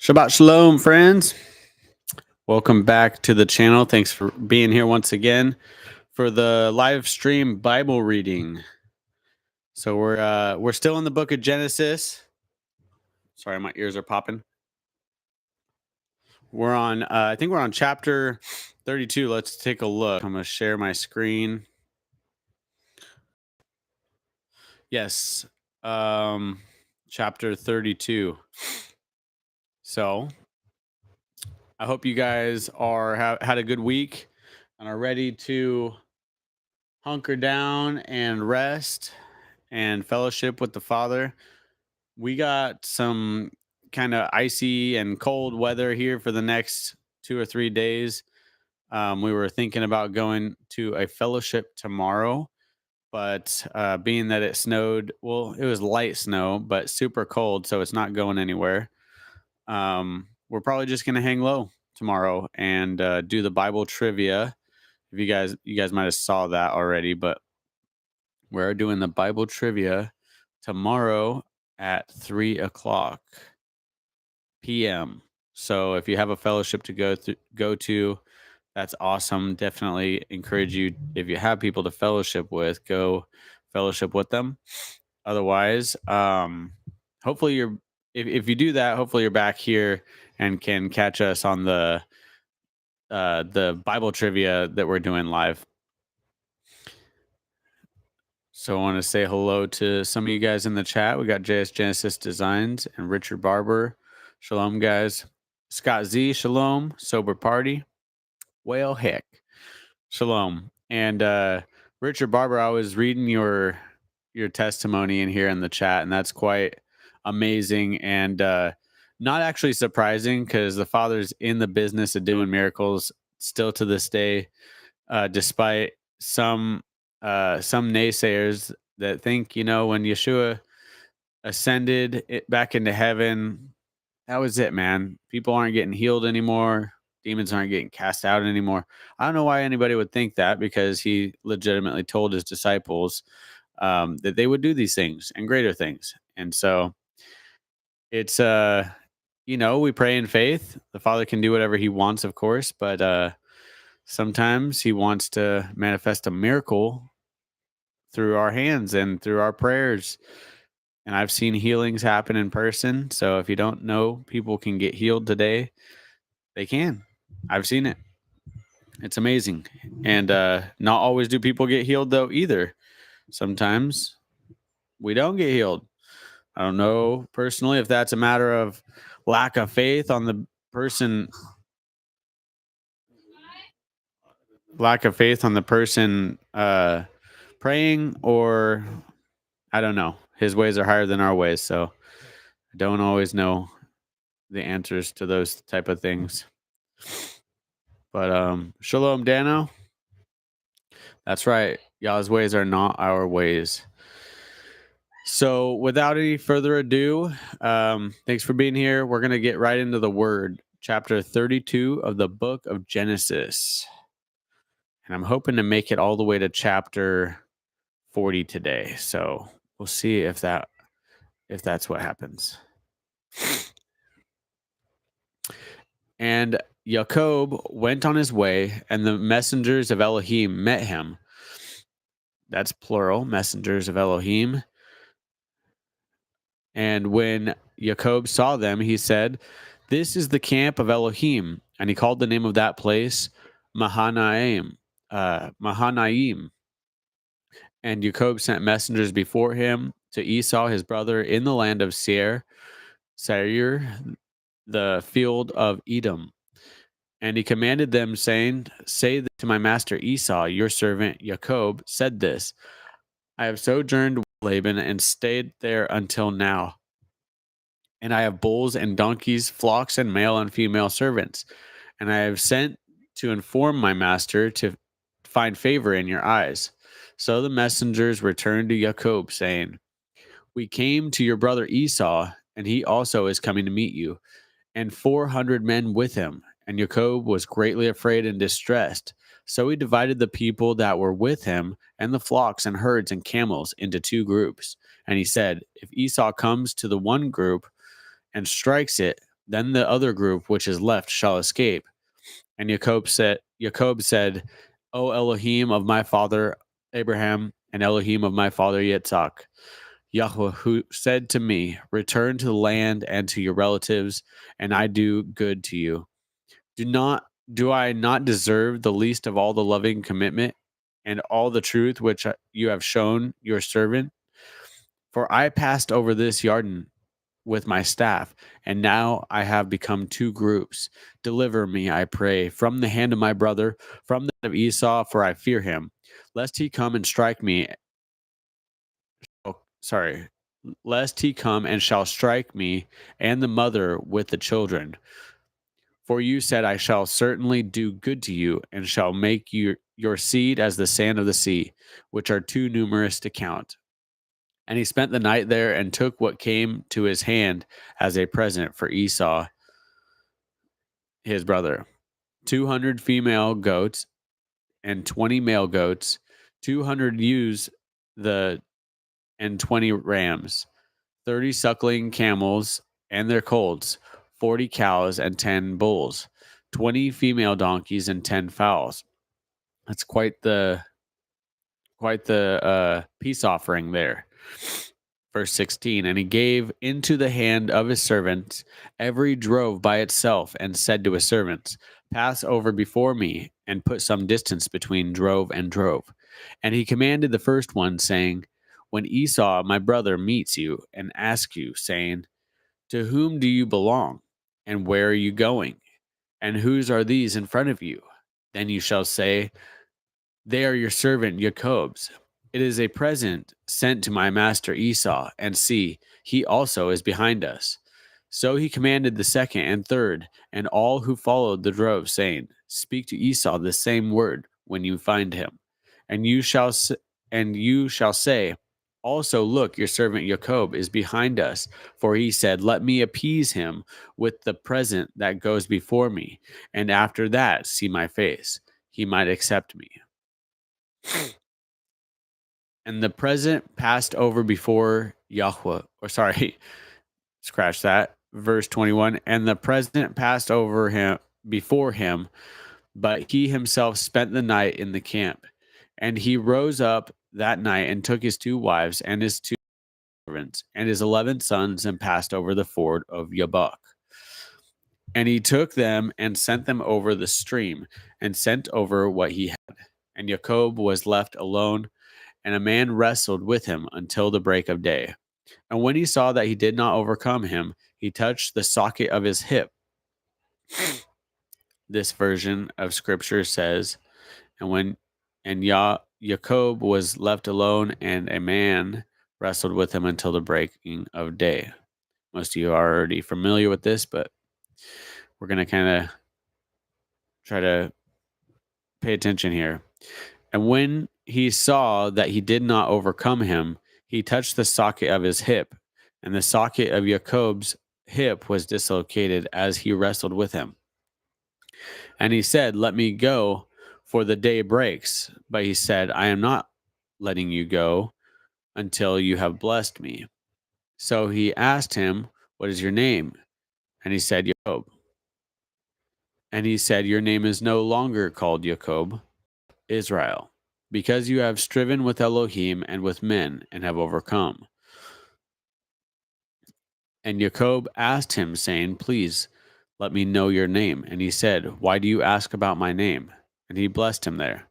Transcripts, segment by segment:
Shabbat Shalom, friends. Welcome back to the channel. Thanks for being here once again for the live stream Bible reading. So we're still in the book of Genesis. Sorry, my ears are popping. We're on I think we're on chapter 32. Let's take a look. I'm going to share my screen. Yes. Chapter 32. So, I hope you guys had a good week and are ready to hunker down and rest and fellowship with the Father. We got some kind of icy and cold weather here for the next 2 or 3 days. We were thinking about going to a fellowship tomorrow, but being that it snowed, well, it was light snow, but super cold, so it's not going anywhere. We're probably just going to hang low tomorrow and do the Bible trivia. If you guys might have saw that already, but we're doing the Bible trivia tomorrow at 3:00 p.m. So if you have a fellowship to go to, that's awesome. Definitely encourage you, if you have people to fellowship with, go fellowship with them. Otherwise, hopefully if you do that, hopefully you're back here and can catch us on the Bible trivia that we're doing live. So I want to say hello to some of you guys in the chat. We got JS Genesis Designs and Richard Barber. Shalom, guys. Scott Z, shalom. Sober Party. Well, heck. Shalom. And Richard Barber, I was reading your testimony in here in the chat, and that's quite amazing and not actually surprising because the Father's in the business of doing miracles still to this day, despite some naysayers that think, when Yeshua ascended back into heaven, that was it, man. People aren't getting healed anymore. Demons aren't getting cast out anymore. I don't know why anybody would think that, because he legitimately told his disciples that they would do these things and greater things. And so it's, we pray in faith. The Father can do whatever he wants, of course, but sometimes he wants to manifest a miracle through our hands and through our prayers. And I've seen healings happen in person. So if you don't know, people can get healed today. They can. I've seen it. It's amazing. And not always do people get healed, though, either. Sometimes we don't get healed. I don't know personally if that's a matter of lack of faith on the person praying, or I don't know. His ways are higher than our ways, so I don't always know the answers to those type of things. But shalom, Dano. That's right. Y'all's ways are not our ways. So without any further ado, thanks for being here. We're going to get right into the word, chapter 32 of the book of Genesis. And I'm hoping to make it all the way to chapter 40 today. So we'll see if that's what happens. And Jacob went on his way, and the messengers of Elohim met him. That's plural, messengers of Elohim. And when Jacob saw them, he said, "This is the camp of Elohim." And he called the name of that place Mahanaim. And Jacob sent messengers before him to Esau, his brother, in the land of Seir, the field of Edom. And he commanded them, saying, "Say to my master Esau, your servant Jacob said this: I have sojourned with Laban and stayed there until now. And I have bulls and donkeys, flocks and male and female servants. And I have sent to inform my master to find favor in your eyes." So the messengers returned to Jacob, saying, "We came to your brother Esau, and he also is coming to meet you, and 400 men with him." And Jacob was greatly afraid and distressed. So he divided the people that were with him and the flocks and herds and camels into two groups. And he said, "If Esau comes to the one group and strikes it, Then the other group which is left shall escape. And Jacob said, O Elohim of my father Abraham and Elohim of my father Yitzhak, Yahweh, who said to me, return to the land and to your relatives, and I do good to you. Do I not deserve the least of all the loving commitment and all the truth which you have shown your servant? For I passed over this Yarden with my staff, and now I have become two groups. Deliver me, I pray, from the hand of my brother, from that of Esau, for I fear him, lest he come and strike me. Oh, sorry, lest he come and shall strike me and the mother with the children. For you said, I shall certainly do good to you, and shall make your seed as the sand of the sea, which are too numerous to count. And he spent the night there and took what came to his hand as a present for Esau, his brother, 200 female goats and 20 male goats, 200 ewes the and 20 rams, 30 suckling camels and their colts, 40 cows and 10 bulls, 20 female donkeys and 10 fowls. That's quite the peace offering there. Verse 16, and he gave into the hand of his servants every drove by itself, and said to his servants, pass over before me, and put some distance between drove and drove. And he commanded the first one, saying, when Esau, my brother, meets you and asks you, saying, to whom do you belong? And where are you going? And whose are these in front of you? Then you shall say, they are your servant Jacob's. It is a present sent to my master Esau, and see, he also is behind us. So he commanded the second and third, and all who followed the drove, saying, speak to Esau the same word when you find him. And you shall say, also look, your servant Jacob is behind us, for he said, let me appease him with the present that goes before me, and after that see my face. He might accept me. And the present passed over before Yahweh, or sorry, scratch that. Verse 21. And the present passed over him before him, but he himself spent the night in the camp. And he rose up that night and took his two wives and his two servants and his 11 sons and passed over the ford of Jabbok. And he took them and sent them over the stream and sent over what he had. And Jacob was left alone, and a man wrestled with him until the break of day. And when he saw that he did not overcome him, he touched the socket of his hip. This version of scripture says, Jacob was left alone, and a man wrestled with him until the breaking of day. Most of you are already familiar with this, but we're going to kind of try to pay attention here. And when he saw that he did not overcome him, he touched the socket of his hip, and the socket of Jacob's hip was dislocated as he wrestled with him. And he said, let me go, for the day breaks. But he said, I am not letting you go until you have blessed me. So he asked him, what is your name? And he said, Jacob. And he said, your name is no longer called Jacob, Israel, because you have striven with Elohim and with men and have overcome. And Jacob asked him, saying, please let me know your name. And he said, why do you ask about my name? And he blessed him there.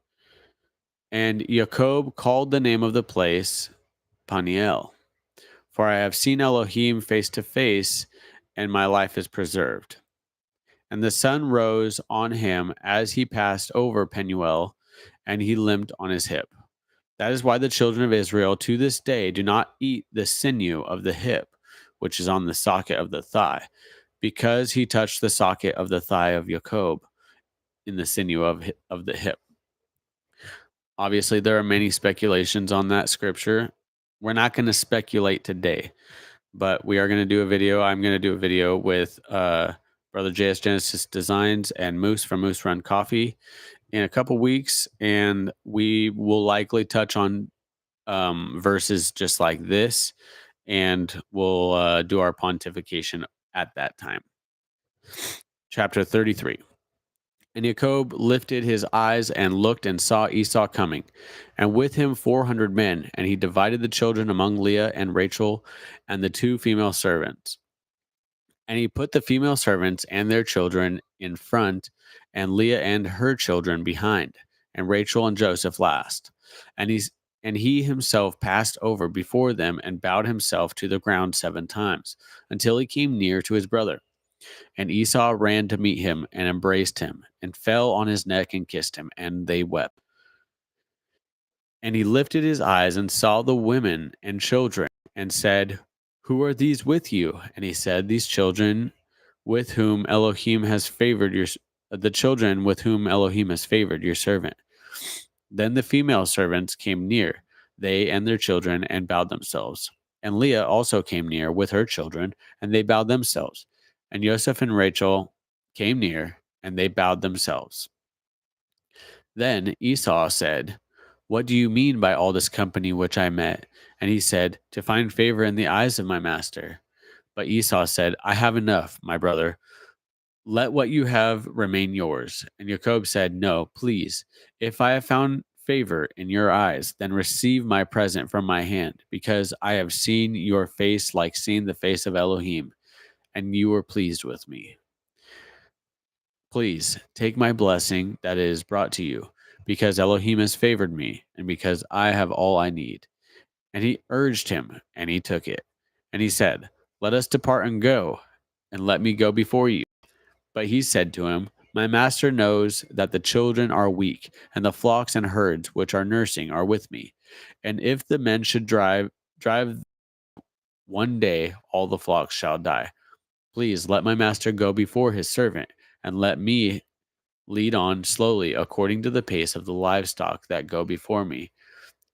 And Jacob called the name of the place Paniel, for I have seen Elohim face to face, and my life is preserved. And the sun rose on him as he passed over Penuel, and he limped on his hip. That is why the children of Israel to this day do not eat the sinew of the hip, which is on the socket of the thigh, because he touched the socket of the thigh of Jacob in the sinew of the hip. Obviously, there are many speculations on that scripture. We're not going to speculate today, but we are going to do a video. I'm going to do a video with Brother JS Genesis Designs and Moose from Moose Run Coffee in a couple weeks, and we will likely touch on verses just like this, and we'll do our pontification at that time. Chapter 33. And Jacob lifted his eyes and looked and saw Esau coming, and with him 400 men. And he divided the children among Leah and Rachel and the two female servants. And he put the female servants and their children in front, and Leah and her children behind, and Rachel and Joseph last. And he himself passed over before them and bowed himself to the ground 7 times, until he came near to his brother. And Esau ran to meet him and embraced him, and fell on his neck and kissed him, and they wept. And he lifted his eyes and saw the women and children, and said, Who are these with you? And he said, These children with whom Elohim has favored the children with whom Elohim has favored your servant. Then the female servants came near, they and their children, and bowed themselves. And Leah also came near with her children, and they bowed themselves. And Joseph and Rachel came near, and they bowed themselves. Then Esau said, What do you mean by all this company which I met? And he said, To find favor in the eyes of my master. But Esau said, I have enough, my brother. Let what you have remain yours. And Jacob said, No, please. If I have found favor in your eyes, then receive my present from my hand, because I have seen your face like seeing the face of Elohim, and you were pleased with me. Please take my blessing that is brought to you, because Elohim has favored me, and because I have all I need. And he urged him, and he took it. And he said, Let us depart and go, and let me go before you. But he said to him, My master knows that the children are weak, and the flocks and herds which are nursing are with me. And if the men should drive one day, all the flocks shall die. Please let my master go before his servant, and let me lead on slowly according to the pace of the livestock that go before me,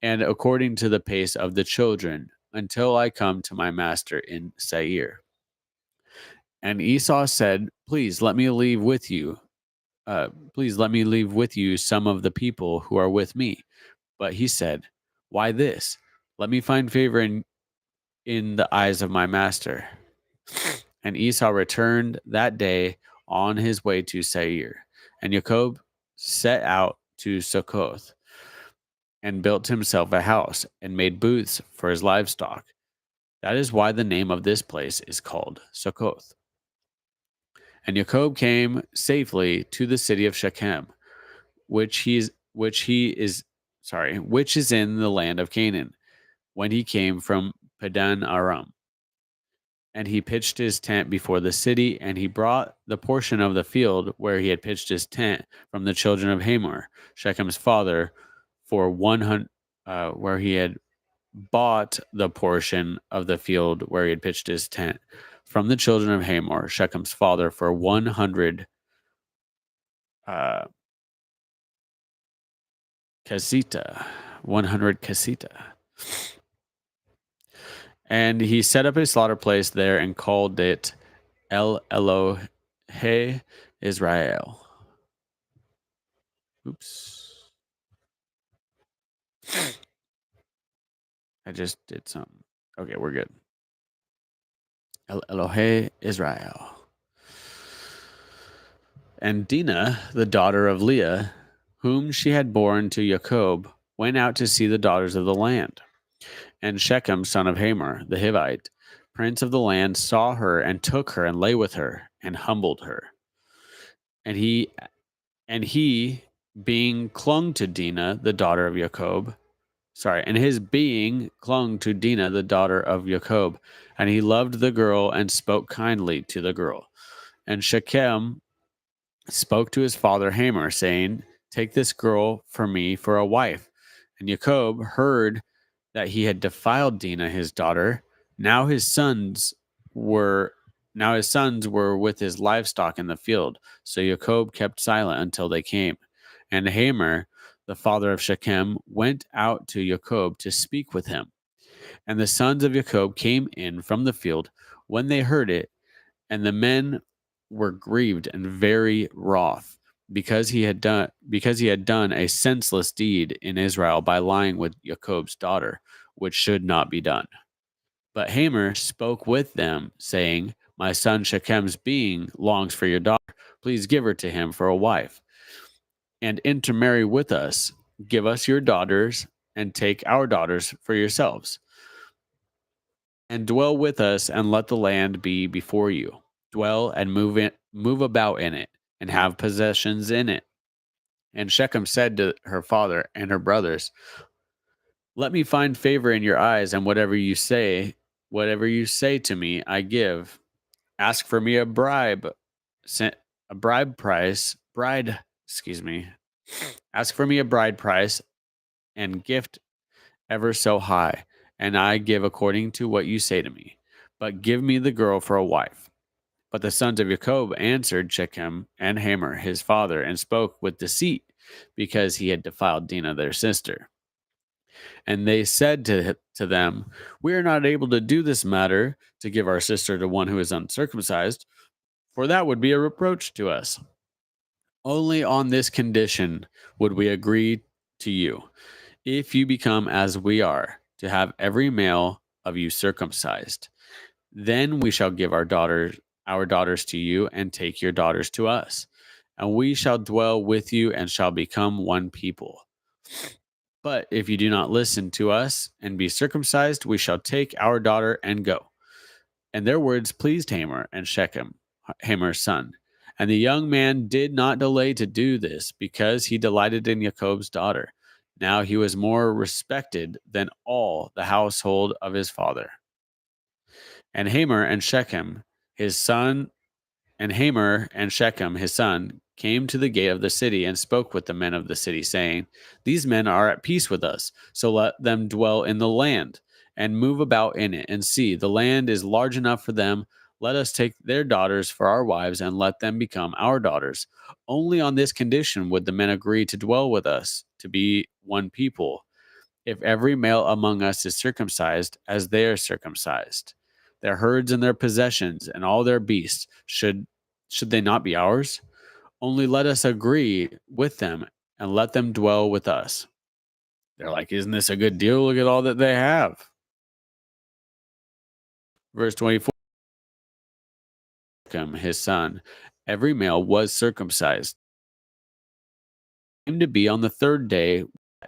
and according to the pace of the children, until I come to my master in Seir. And Esau said, Please let me leave with you. Please let me leave with you some of the people who are with me. But he said, Why this? Let me find favor in the eyes of my master. And Esau returned that day on his way to Seir. And Jacob set out to Succoth, and built himself a house, and made booths for his livestock. That is why the name of this place is called Succoth. And Jacob came safely to the city of Shechem, which is in the land of Canaan, when he came from Padan Aram. And he pitched his tent before the city, and he brought the portion of the field where he had pitched his tent from the children of Hamor, Shechem's father, for 100, where he had bought the portion of the field where he had pitched his tent from the children of Hamor, Shechem's father, for 100 casita, 100 casita. And he set up a slaughter place there and called it El Elohe Israel. Oops. I just did something. Okay, we're good. El Elohe Israel. And Dinah, the daughter of Leah, whom she had borne to Jacob, went out to see the daughters of the land. And Shechem, son of Hamor, the Hivite, prince of the land, saw her and took her and lay with her and humbled her. And he being clung to Dinah, the daughter of Jacob, and his being clung to Dinah, the daughter of Jacob, and he loved the girl and spoke kindly to the girl. And Shechem spoke to his father Hamor, saying, Take this girl for me for a wife. And Jacob heard that he had defiled Dinah, his daughter. Now his sons were with his livestock in the field. So Jacob kept silent until they came. And Hamor, the father of Shechem, went out to Jacob to speak with him. And the sons of Jacob came in from the field when they heard it, and the men were grieved and very wroth, because he had done a senseless deed in Israel by lying with Jacob's daughter, which should not be done. But Hamor spoke with them, saying, My son Shechem's being longs for your daughter. Please give her to him for a wife, and intermarry with us. Give us your daughters, and take our daughters for yourselves, and dwell with us, and let the land be before you. Dwell and move about in it, and have possessions in it. And Shechem said to her father and her brothers, let me find favor in your eyes, and whatever you say to me, I give. Ask for me a bribe, a bribe price, bride, excuse me. Ask for me a bride price and gift ever so high, and I give according to what you say to me. But give me the girl for a wife. But the sons of Jacob answered Shechem and Hamor his father, and spoke with deceit, because he had defiled Dinah their sister. And they said to them, we are not able to do this matter, to give our sister to one who is uncircumcised, for that would be a reproach to us. Only on this condition would we agree to you, if you become as we are, to have every male of you circumcised. Then we shall give our daughters to you, and take your daughters to us, and we shall dwell with you, and shall become one people. But if you do not listen to us and be circumcised, we shall take our daughter and go. And their words pleased Hamor and Shechem, Hamor's son. And the young man did not delay to do this, because he delighted in Jacob's daughter. Now he was more respected than all the household of his father. And Hamor and Shechem, his son, and Hamor and Shechem, his son, came to the gate of the city, and spoke with the men of the city, saying, these men are at peace with us, so let them dwell in the land, and move about in it, and see, the land is large enough for them. Let us take their daughters for our wives, and let them become our daughters. Only on this condition would the men agree to dwell with us, to be one people, if every male among us is circumcised as they are circumcised. Their herds and their possessions and all their beasts, should they not be ours? Only let us agree with them, and let them dwell with us. They're like, isn't this a good deal? Look at all that they have. Verse 24, his son, every male was circumcised. Came to be on the third day,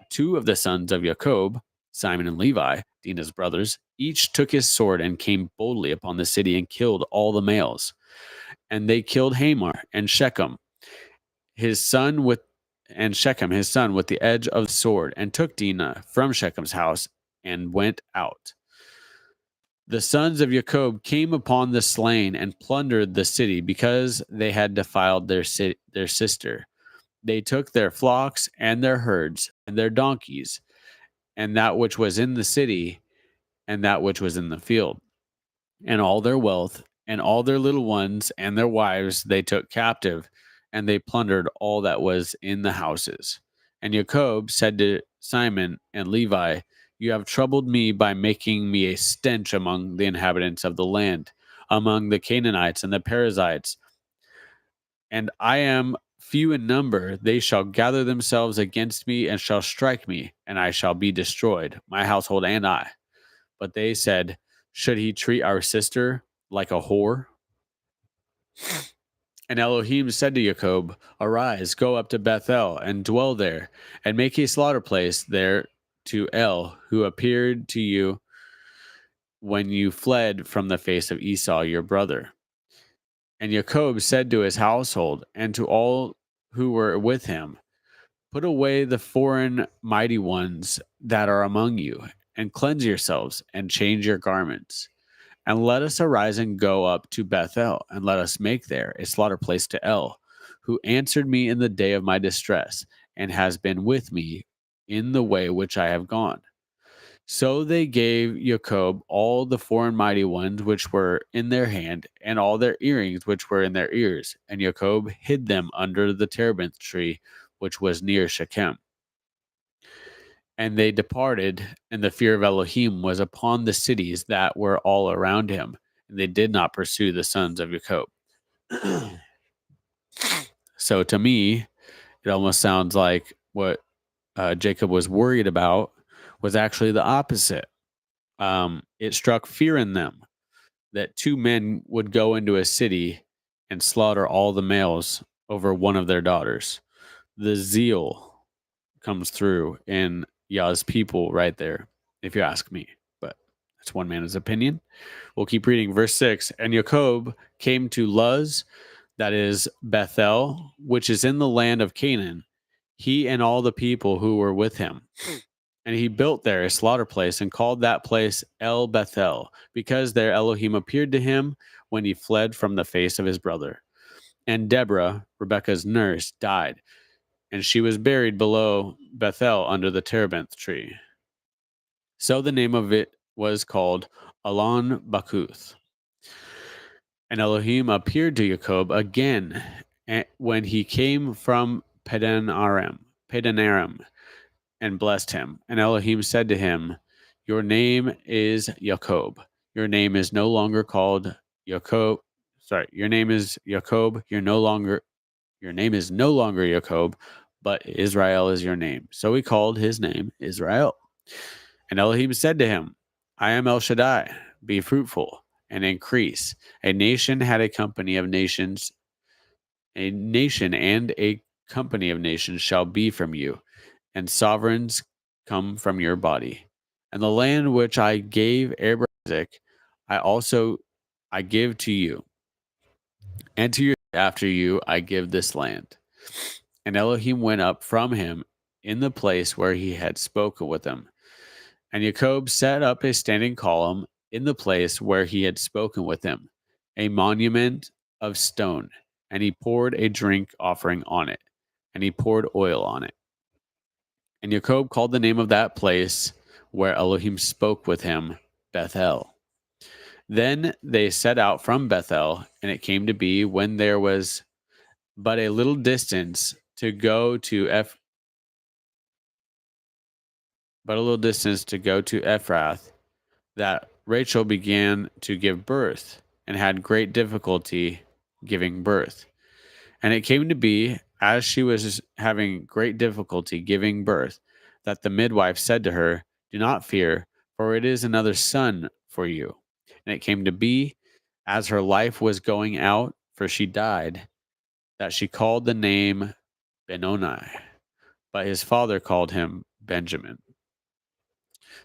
two of the sons of Jacob, Simon and Levi, Dinah's brothers, each took his sword and came boldly upon the city, and killed all the males. And they killed Hamor and Shechem, his son with Shechem his son with the edge of the sword, and took Dinah from Shechem's house, and went out. The sons of Jacob came upon the slain, and plundered the city, because they had defiled their sister. They took their flocks and their herds and their donkeys, and that which was in the city, and that which was in the field, and all their wealth, and all their little ones and their wives they took captive, and they plundered all that was in the houses. And Jacob said to Simon and Levi, you have troubled me by making me a stench among the inhabitants of the land, among the Canaanites and the Perizzites, and I am few in number. They shall gather themselves against me, and shall strike me, and I shall be destroyed, my household and I. But they said, should he treat our sister like a whore? And Elohim said to Jacob, arise, go up to Bethel, and dwell there, and make a slaughter place there to El, who appeared to you when you fled from the face of Esau your brother. And Jacob said to his household and to all who were with him, put away the foreign mighty ones that are among you, and cleanse yourselves, and change your garments. And let us arise and go up to Bethel, and let us make there a slaughter place to El, who answered me in the day of my distress, and has been with me in the way which I have gone. So they gave Jacob all the foreign mighty ones which were in their hand, and all their earrings which were in their ears. And Jacob hid them under the terebinth tree which was near Shechem. And they departed, and the fear of Elohim was upon the cities that were all around him, and they did not pursue the sons of Jacob. So to me, it almost sounds like what Jacob was worried about was actually the opposite. It struck fear in them. that two men would go into a city and slaughter all the males over one of their daughters. The zeal comes through in Yah's people right there, if you ask me. But that's one man's opinion. We'll keep reading. Verse 6. And Jacob came to Luz, that is Bethel, which is in the land of Canaan, he and all the people who were with him. And he built there a slaughter place and called that place El Bethel, because there Elohim appeared to him when he fled from the face of his brother. And Deborah, Rebekah's nurse, died, and she was buried below Bethel under the terebinth tree. So the name of it was called Alon Bakuth. And Elohim appeared to Jacob again when he came from Padan Aram, and blessed him. And Elohim said to him, your name is Jacob. Your name is no longer called Jacob. Sorry, your name is Jacob. Your name is no longer Jacob, but Israel is your name. So he called his name Israel. And Elohim said to him, I am El Shaddai. Be fruitful and increase. A nation and a company of nations shall be from you, and sovereigns come from your body. And the land which I gave Abraham Isaac, I give to you, and to your after you I give this land. And Elohim went up from him in the place where he had spoken with him. And Jacob set up a standing column in the place where he had spoken with him, a monument of stone, and he poured a drink offering on it, and he poured oil on it. And Jacob called the name of that place where Elohim spoke with him, Bethel. Then they set out from Bethel, and it came to be when there was but a little distance to go to Ephrath, that Rachel began to give birth and had great difficulty giving birth. And it came to be, as she was having great difficulty giving birth, that the midwife said to her, do not fear, for it is another son for you. And it came to be, as her life was going out, for she died, that she called the name Benoni, but his father called him Benjamin.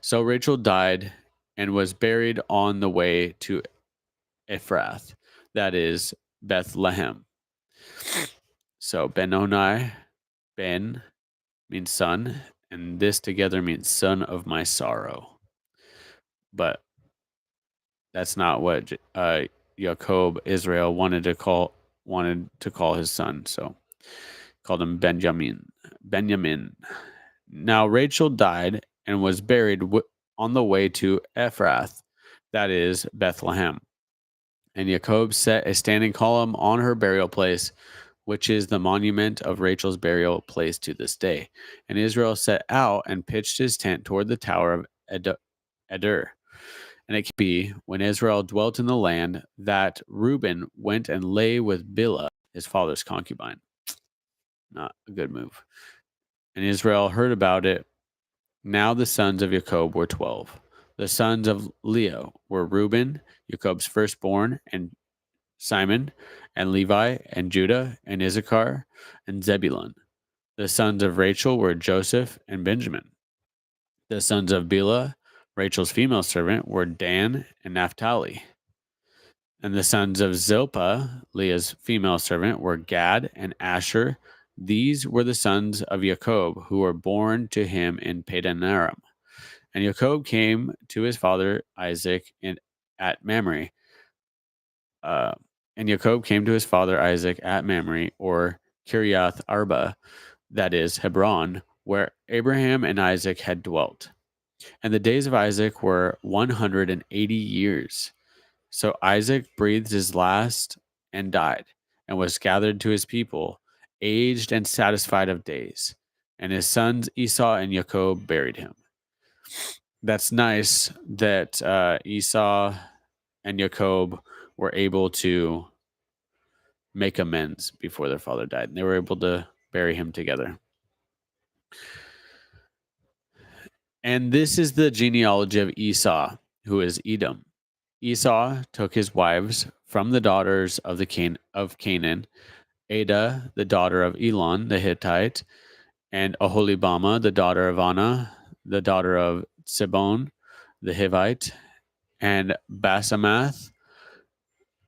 So Rachel died and was buried on the way to Ephrath, that is Bethlehem. So Benoni, Ben means son, and this together means son of my sorrow. But that's not what Jacob, Israel, wanted to call his son. So called him Benjamin. Now Rachel died and was buried on the way to Ephrath, that is Bethlehem. And Jacob set a standing column on her burial place, which is the monument of Rachel's burial place to this day. And Israel set out and pitched his tent toward the tower of Eder. And it could be, when Israel dwelt in the land, that Reuben went and lay with Bilhah, his father's concubine. Not a good move. And Israel heard about it. Now the sons of Jacob were 12. The sons of Leah were Reuben, Jacob's firstborn, and Simon, and Levi, and Judah, and Issachar, and Zebulun. The sons of Rachel were Joseph and Benjamin. The sons of Bilhah, Rachel's female servant, were Dan and Naphtali. And the sons of Zilpah, Leah's female servant, were Gad and Asher. These were the sons of Jacob, who were born to him in Padan Aram. And Jacob came to his father Isaac at Mamre. And Jacob came to his father Isaac at Mamre, or Kiriath Arba, that is Hebron, where Abraham and Isaac had dwelt. And the days of Isaac were 180 years. So Isaac breathed his last and died, and was gathered to his people, aged and satisfied of days. And his sons Esau and Jacob buried him. That's nice that Esau and Jacob were able to make amends before their father died. And they were able to bury him together. And this is the genealogy of Esau, who is Edom. Esau took his wives from the daughters of Canaan, Ada, the daughter of Elon the Hittite, and Oholibama, the daughter of Anna, the daughter of Sibon the Hivite, and Basemath,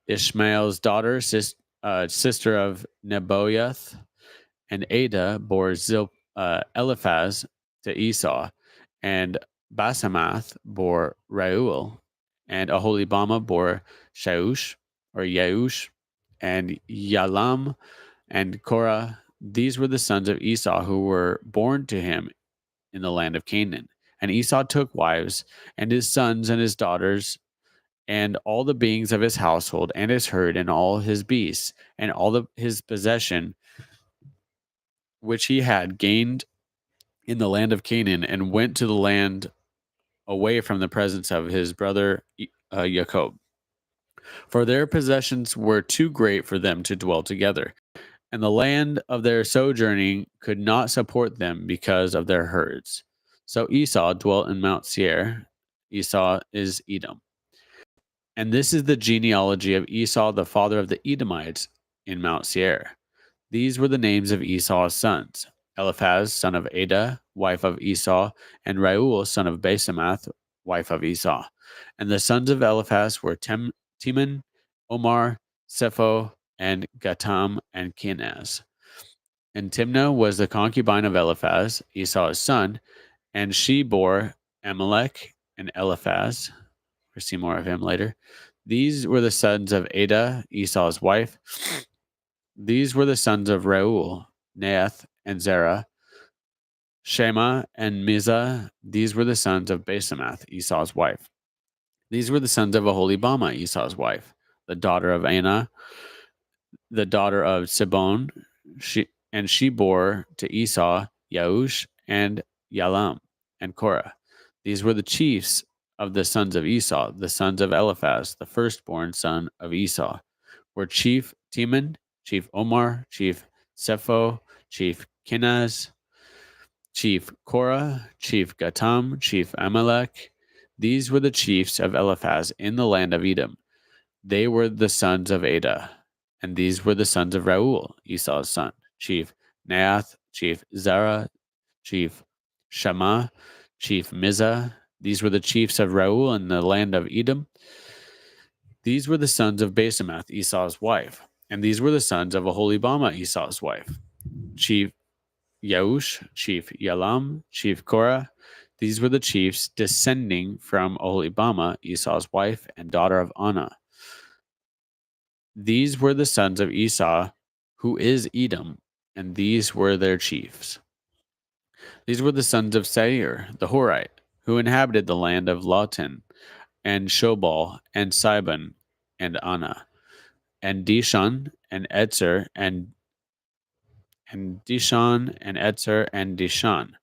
Ishmael's daughter, sister of Neboyath, and Ada bore Eliphaz to Esau, and Basemath bore Reuel, and Oholibama bore Yeush, and Yalam, and Korah. These were the sons of Esau who were born to him in the land of Canaan. And Esau took wives, and his sons and his daughters, and all the beings of his household, and his herd, and all his beasts, and his possession, which he had gained in the land of Canaan, and went to the land away from the presence of his brother Jacob. For their possessions were too great for them to dwell together, and the land of their sojourning could not support them because of their herds. So Esau dwelt in Mount Seir. Esau is Edom. And this is the genealogy of Esau, the father of the Edomites in Mount Seir. These were the names of Esau's sons: Eliphaz, son of Ada, wife of Esau, and Reuel, son of Basemath, wife of Esau. And the sons of Eliphaz were Teman, Omar, Sepho, and Gatam, and Kenaz. And Timnah was the concubine of Eliphaz, Esau's son, and she bore Amalek and Eliphaz. We'll see more of him later. These were the sons of Ada, Esau's wife. These were the sons of Reuel, Naath, and Zerah, Shema, and Mizah. These were the sons of Basemath, Esau's wife. These were the sons of Oholibama, Esau's wife, the daughter of Anah, the daughter of Sibon. She bore to Esau Yeush and Yalam and Korah. These were the chiefs of the sons of Esau. The sons of Eliphaz, the firstborn son of Esau, were Chief Teman, Chief Omar, Chief Sepho, Chief Kenaz, Chief Korah, Chief Gatam, Chief Amalek. These were the chiefs of Eliphaz in the land of Edom. They were the sons of Ada. And these were the sons of Reuel, Esau's son: Chief Naath, Chief Zerah, Chief Shema, Chief Mizah. These were the chiefs of Reuel in the land of Edom. These were the sons of Basemath, Esau's wife. And these were the sons of Oholibama, Esau's wife: Chief Yeush, Chief Yalam, Chief Korah. These were the chiefs descending from Oholibama, Esau's wife and daughter of Anah. These were the sons of Esau, who is Edom, and these were their chiefs. These were the sons of Seir, the Horite, who inhabited the land of Lotan, and Shobal, and Sibon, and Anah, and Dishon, and Etzer, and Dishon, and Etzer, and Dishon.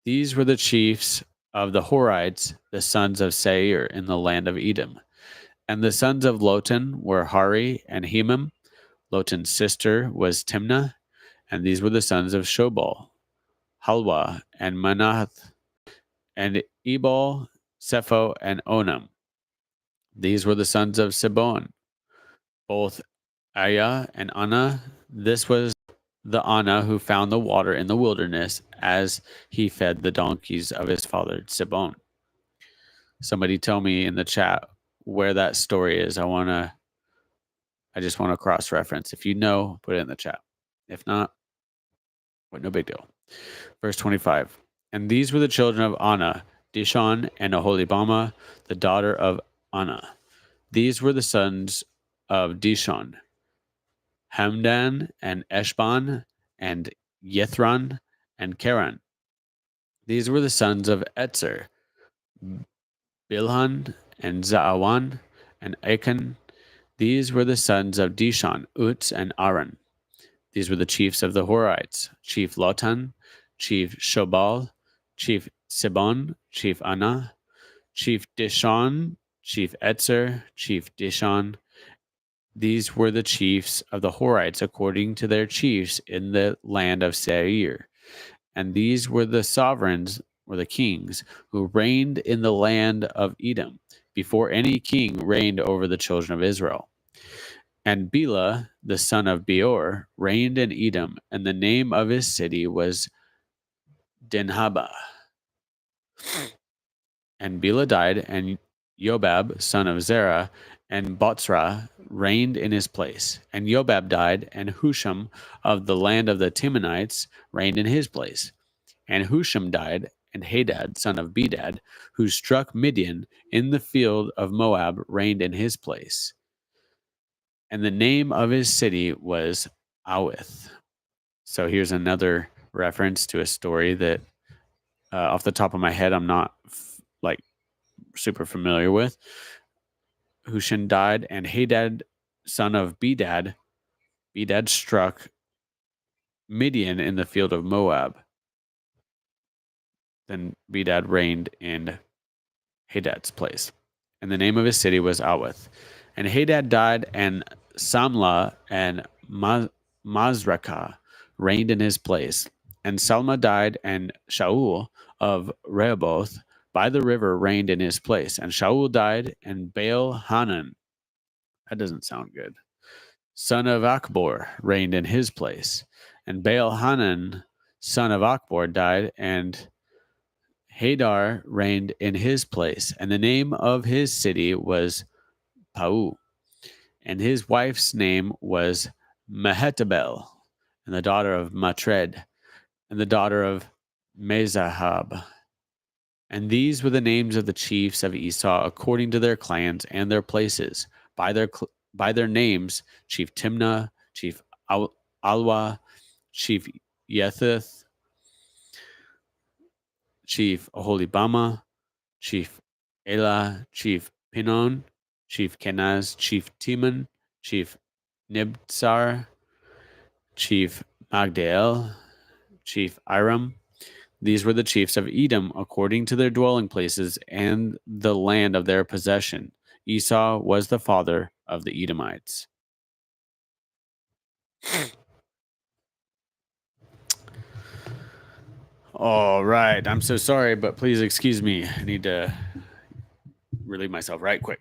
These were the chiefs of the Horites, the sons of Seir, in the land of Edom. And the sons of Lotan were Hari and Hemam. Lotan's sister was Timnah, and these were the sons of Shobal, Halwa, and Manahath, and Ebal, Sepho, and Onam. These were the sons of Sibon, both Aya and Anna. This was the Anna who found the water in the wilderness as he fed the donkeys of his father Sibon. Somebody tell me in the chat where that story is. I just want to cross reference. If you know, put it in the chat. If not, no big deal. Verse 25. And these were the children of Anna, Dishon, and Oholibama, the daughter of Anna. These were the sons of Dishon: Hamdan, and Eshban, and Yithran, and Karan. These were the sons of Etzer: Bilhan, and Zaawan, and Achan. These were the sons of Dishon, Uz, and Aran. These were the chiefs of the Horites: Chief Lotan, Chief Shobal, Chief Sibon, Chief Anah, Chief Dishon, Chief Etzer, Chief Dishon. These were the chiefs of the Horites according to their chiefs in the land of Seir. And these were the sovereigns, or the kings, who reigned in the land of Edom, before any king reigned over the children of Israel. And Bela, the son of Beor, reigned in Edom, and the name of his city was Dinhabah. And Bela died, and Jobab, son of Zerah, and Botzrah reigned in his place. And Jobab died, and Husham of the land of the Timonites reigned in his place. And Husham died, and Hadad, son of Bedad, who struck Midian in the field of Moab, reigned in his place. And the name of his city was Awith. So here's another reference to a story that, off the top of my head, I'm not like super familiar with. Husham died, and Hadad, son of Bedad, struck Midian in the field of Moab. Then Bedad reigned in Hadad's place, and the name of his city was Awith. And Hadad died, and Samlah and Mazrekah reigned in his place. And Salma died, and Shaul of Rehoboth by the river reigned in his place. And Shaul died, and Baal Hanan, that doesn't sound good, son of Achbor, reigned in his place. And Baal Hanan, son of Achbor, died, and Hadar reigned in his place. And the name of his city was Pau. And his wife's name was Mehetabel, and the daughter of Matred, and the daughter of Mezahab. And these were the names of the chiefs of Esau according to their clans and their places. By their names, Chief Timnah, Chief Alwa, Chief Yetheth, Chief Oholibama, Chief Elah, Chief Pinon, Chief Kenaz, Chief Timon, Chief Nibzar, Chief Magdael, Chief Iram. These were the chiefs of Edom according to their dwelling places and the land of their possession. Esau was the father of the Edomites. All right. I'm so sorry, but please excuse me. I need to relieve myself right quick.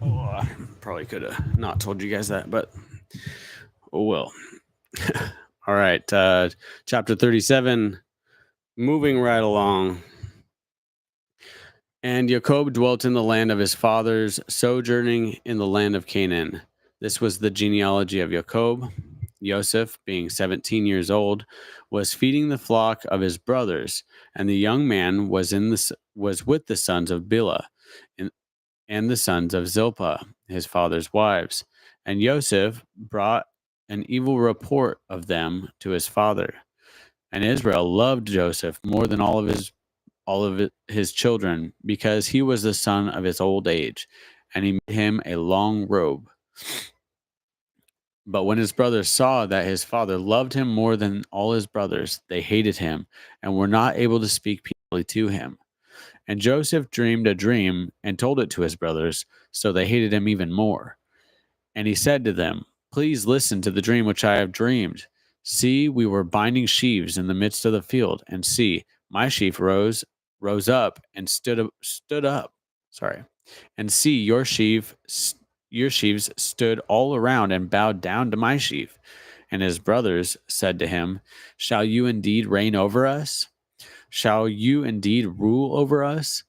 Oh, I probably could have not told you guys that, but oh well. All right. Chapter 37, moving right along. And Jacob dwelt in the land of his fathers, sojourning in the land of Canaan. This was the genealogy of Jacob. Joseph, being 17 years old, was feeding the flock of his brothers, and the young man was with the sons of Bilhah and the sons of Zilpah, his father's wives. And Joseph brought an evil report of them to his father. And Israel loved Joseph more than all of his children, because he was the son of his old age, and he made him a long robe. But when his brothers saw that his father loved him more than all his brothers, they hated him and were not able to speak peaceably to him. And Joseph dreamed a dream and told it to his brothers, so they hated him even more. And he said to them, "Please listen to the dream which I have dreamed. See, we were binding sheaves in the midst of the field, and see, my sheaf rose up and stood up. Sorry. And see, your sheaves stood all around and bowed down to my sheaf." And his brothers said to him, "Shall you indeed reign over us? Shall you indeed rule over us?"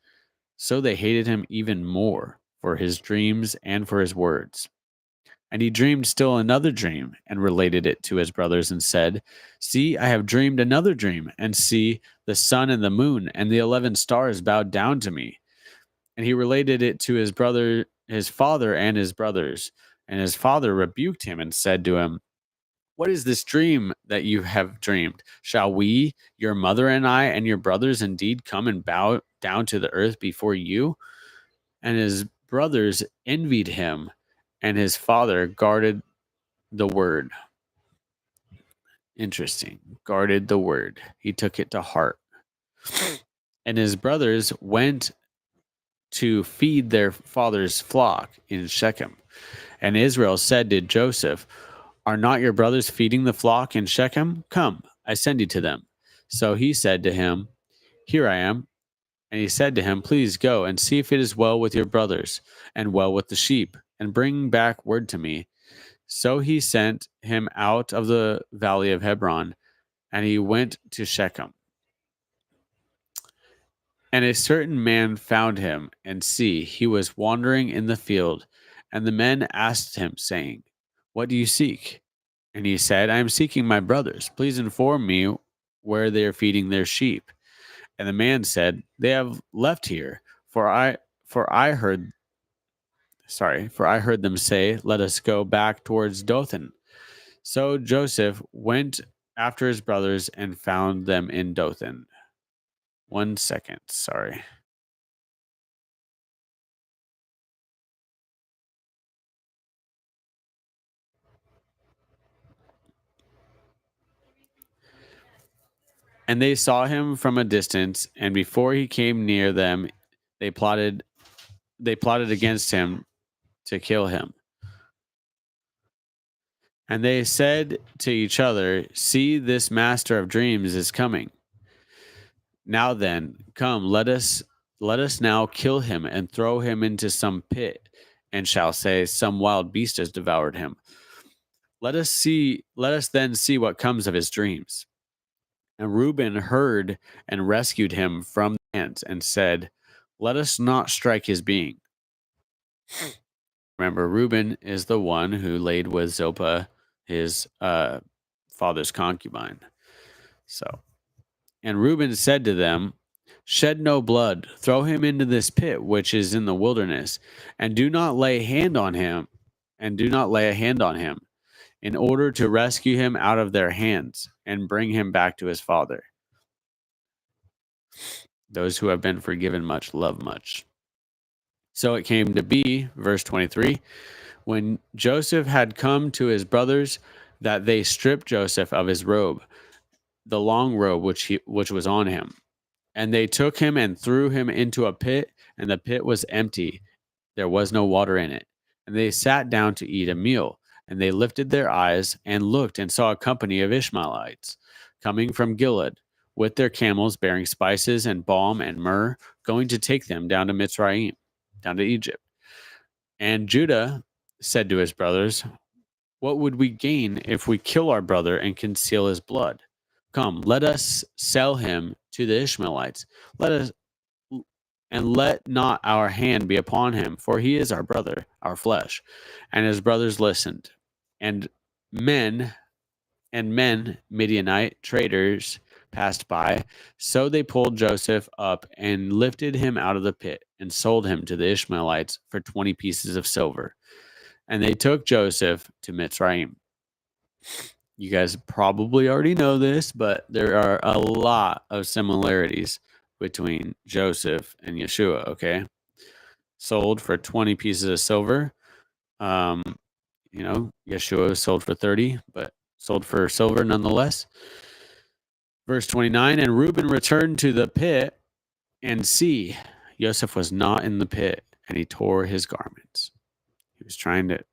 So they hated him even more for his dreams and for his words. And he dreamed still another dream and related it to his brothers and said, "See, I have dreamed another dream, and see, the sun and the moon and the 11 stars bowed down to me." And he related it to his father and his brothers. And his father rebuked him and said to him, "What is this dream that you have dreamed? Shall we, your mother and I, and your brothers indeed come and bow down to the earth before you?" And his brothers envied him, and his father guarded the word. Interesting. Guarded the word. He took it to heart. And his brothers went to feed their father's flock in Shechem. And Israel said to Joseph, "Are not your brothers feeding the flock in Shechem? Come, I send you to them." So he said to him, "Here I am." And he said to him, "Please go and see if it is well with your brothers and well with the sheep, and bring back word to me." So he sent him out of the valley of Hebron, and he went to Shechem. And a certain man found him, and see, he was wandering in the field. And the men asked him, saying, "What do you seek?" And he said, "I am seeking my brothers. Please inform me where they are feeding their sheep." And the man said, "They have left here, for I heard them say, 'Let us go back towards Dothan.'" So Joseph went after his brothers and found them in Dothan. 1 second, sorry. And they saw him from a distance, and before he came near them, they plotted against him to kill him. And they said to each other, "See, this master of dreams is coming. Now then, come, let us now kill him and throw him into some pit, and shall say, 'Some wild beast has devoured him.' Let us then see what comes of his dreams." And Reuben heard and rescued him from the hands and said, "Let us not strike his being." Remember, Reuben is the one who laid with Zilpah, his father's concubine. So, and Reuben said to them, "Shed no blood, throw him into this pit which is in the wilderness, and do not lay a hand on him, in order to rescue him out of their hands and bring him back to his father. Those who have been forgiven much love much." So it came to be, verse 23, when Joseph had come to his brothers, that they stripped Joseph of his robe, the long robe which was on him. And they took him and threw him into a pit, and the pit was empty. There was no water in it. And they sat down to eat a meal. And they lifted their eyes and looked and saw a company of Ishmaelites coming from Gilead with their camels bearing spices and balm and myrrh, going to take them down to Mitzrayim, down to Egypt. And Judah said to his brothers, "What would we gain if we kill our brother and conceal his blood? Come, let us sell him to the Ishmaelites. Let not our hand be upon him, for he is our brother, our flesh." And his brothers listened. And men, Midianite traders, passed by. So they pulled Joseph up and lifted him out of the pit and sold him to the Ishmaelites for 20 pieces of silver. And they took Joseph to Mitzrayim. You guys probably already know this, but there are a lot of similarities between Joseph and Yeshua, okay? Sold for 20 pieces of silver. Yeshua was sold for 30, but sold for silver nonetheless. Verse 29, and Reuben returned to the pit, and see, Joseph was not in the pit, and he tore his garments. He was trying to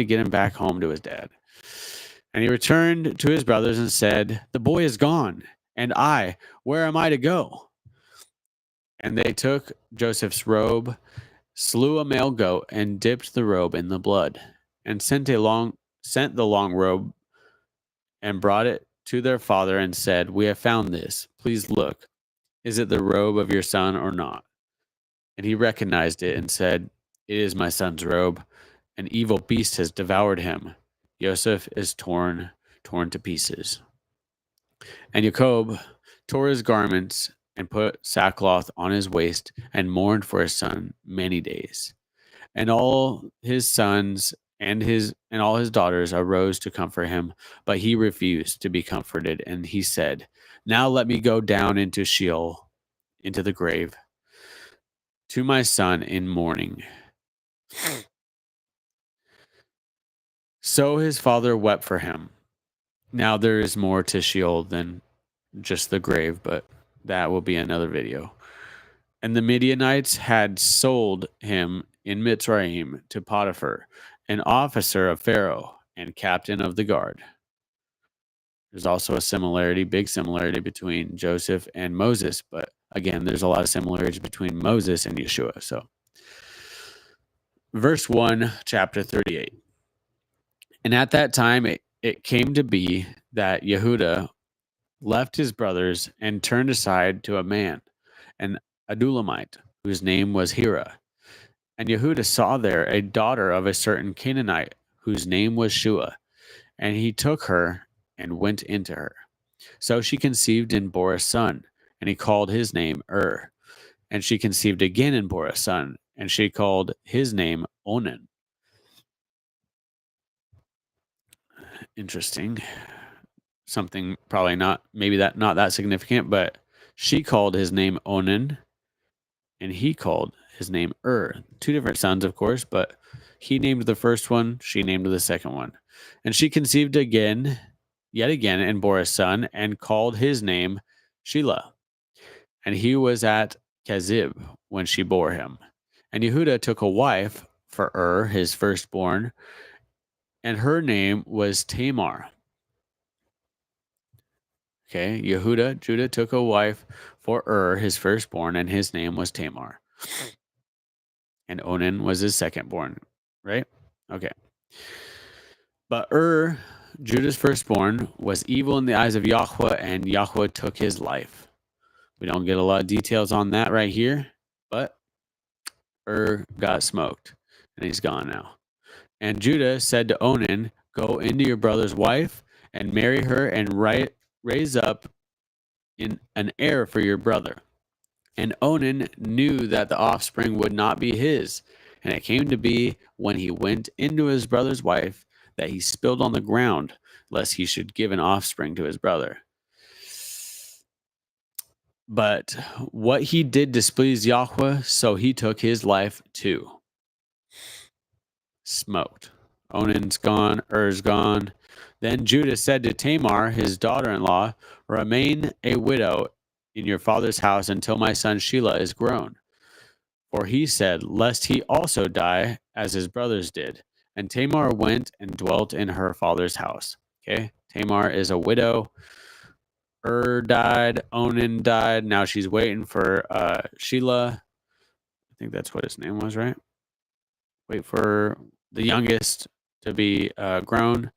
get him back home to his dad. And he returned to his brothers and said, "The boy is gone, and I, where am I to go?" And they took Joseph's robe, slew a male goat, and dipped the robe in the blood, and sent the long robe and brought it to their father and said, "We have found this. Please look. Is it the robe of your son or not?" And he recognized it and said, "It is my son's robe." An evil beast has devoured him. Joseph is torn to pieces. And Jacob tore his garments and put sackcloth on his waist and mourned for his son many days. And all his sons and all his daughters arose to comfort him, but he refused to be comforted, and he said, "Now let me go down into Sheol, into the grave, to my son in mourning." So his father wept for him. Now there is more to Sheol than just the grave, but that will be another video. And the Midianites had sold him in Mitzrayim to Potiphar, an officer of Pharaoh and captain of the guard. There's also a similarity, big similarity between Joseph and Moses, but again, there's a lot of similarities between Moses and Yeshua. So, verse 1, chapter 38. And at that time, it came to be that Yehuda left his brothers and turned aside to a man, an Adulamite, whose name was Hira. And Yehuda saw there a daughter of a certain Canaanite, whose name was Shua. And he took her and went into her. So she conceived and bore a son, and he called his name And she conceived again and bore a son, and she called his name Onan. Interesting. Something probably not that significant, but she called his name Onan, and he called his name Two different sons, of course, but he named the first one, she named the second one. And she conceived yet again, and bore a son, and called his name Shelah. And he was at Kezib when she bore him. And Yehuda took a wife for his firstborn, and her name was Tamar. Okay, Judah took a wife for his firstborn, and his name was Tamar. And Onan was his secondborn, right? Okay. But Judah's firstborn, was evil in the eyes of Yahweh, and Yahweh took his life. We don't get a lot of details on that right here, but got smoked, and he's gone now. And Judah said to Onan, "Go into your brother's wife and marry her, and raise up in an heir for your brother." And Onan knew that the offspring would not be his. And it came to be, when he went into his brother's wife, that he spilled on the ground, lest he should give an offspring to his brother. But what he did displeased Yahweh, so he took his life too. Smoked. Onan's gone, gone. Then Judah said to Tamar, his daughter-in-law, "Remain a widow in your father's house until my son Shelah is grown." For he said, lest he also die as his brothers did. And Tamar went and dwelt in her father's house. Okay, Tamar is a widow. Died, Onan died. Now she's waiting for Shelah. I think that's what his name was, right? Wait for the youngest to be grown.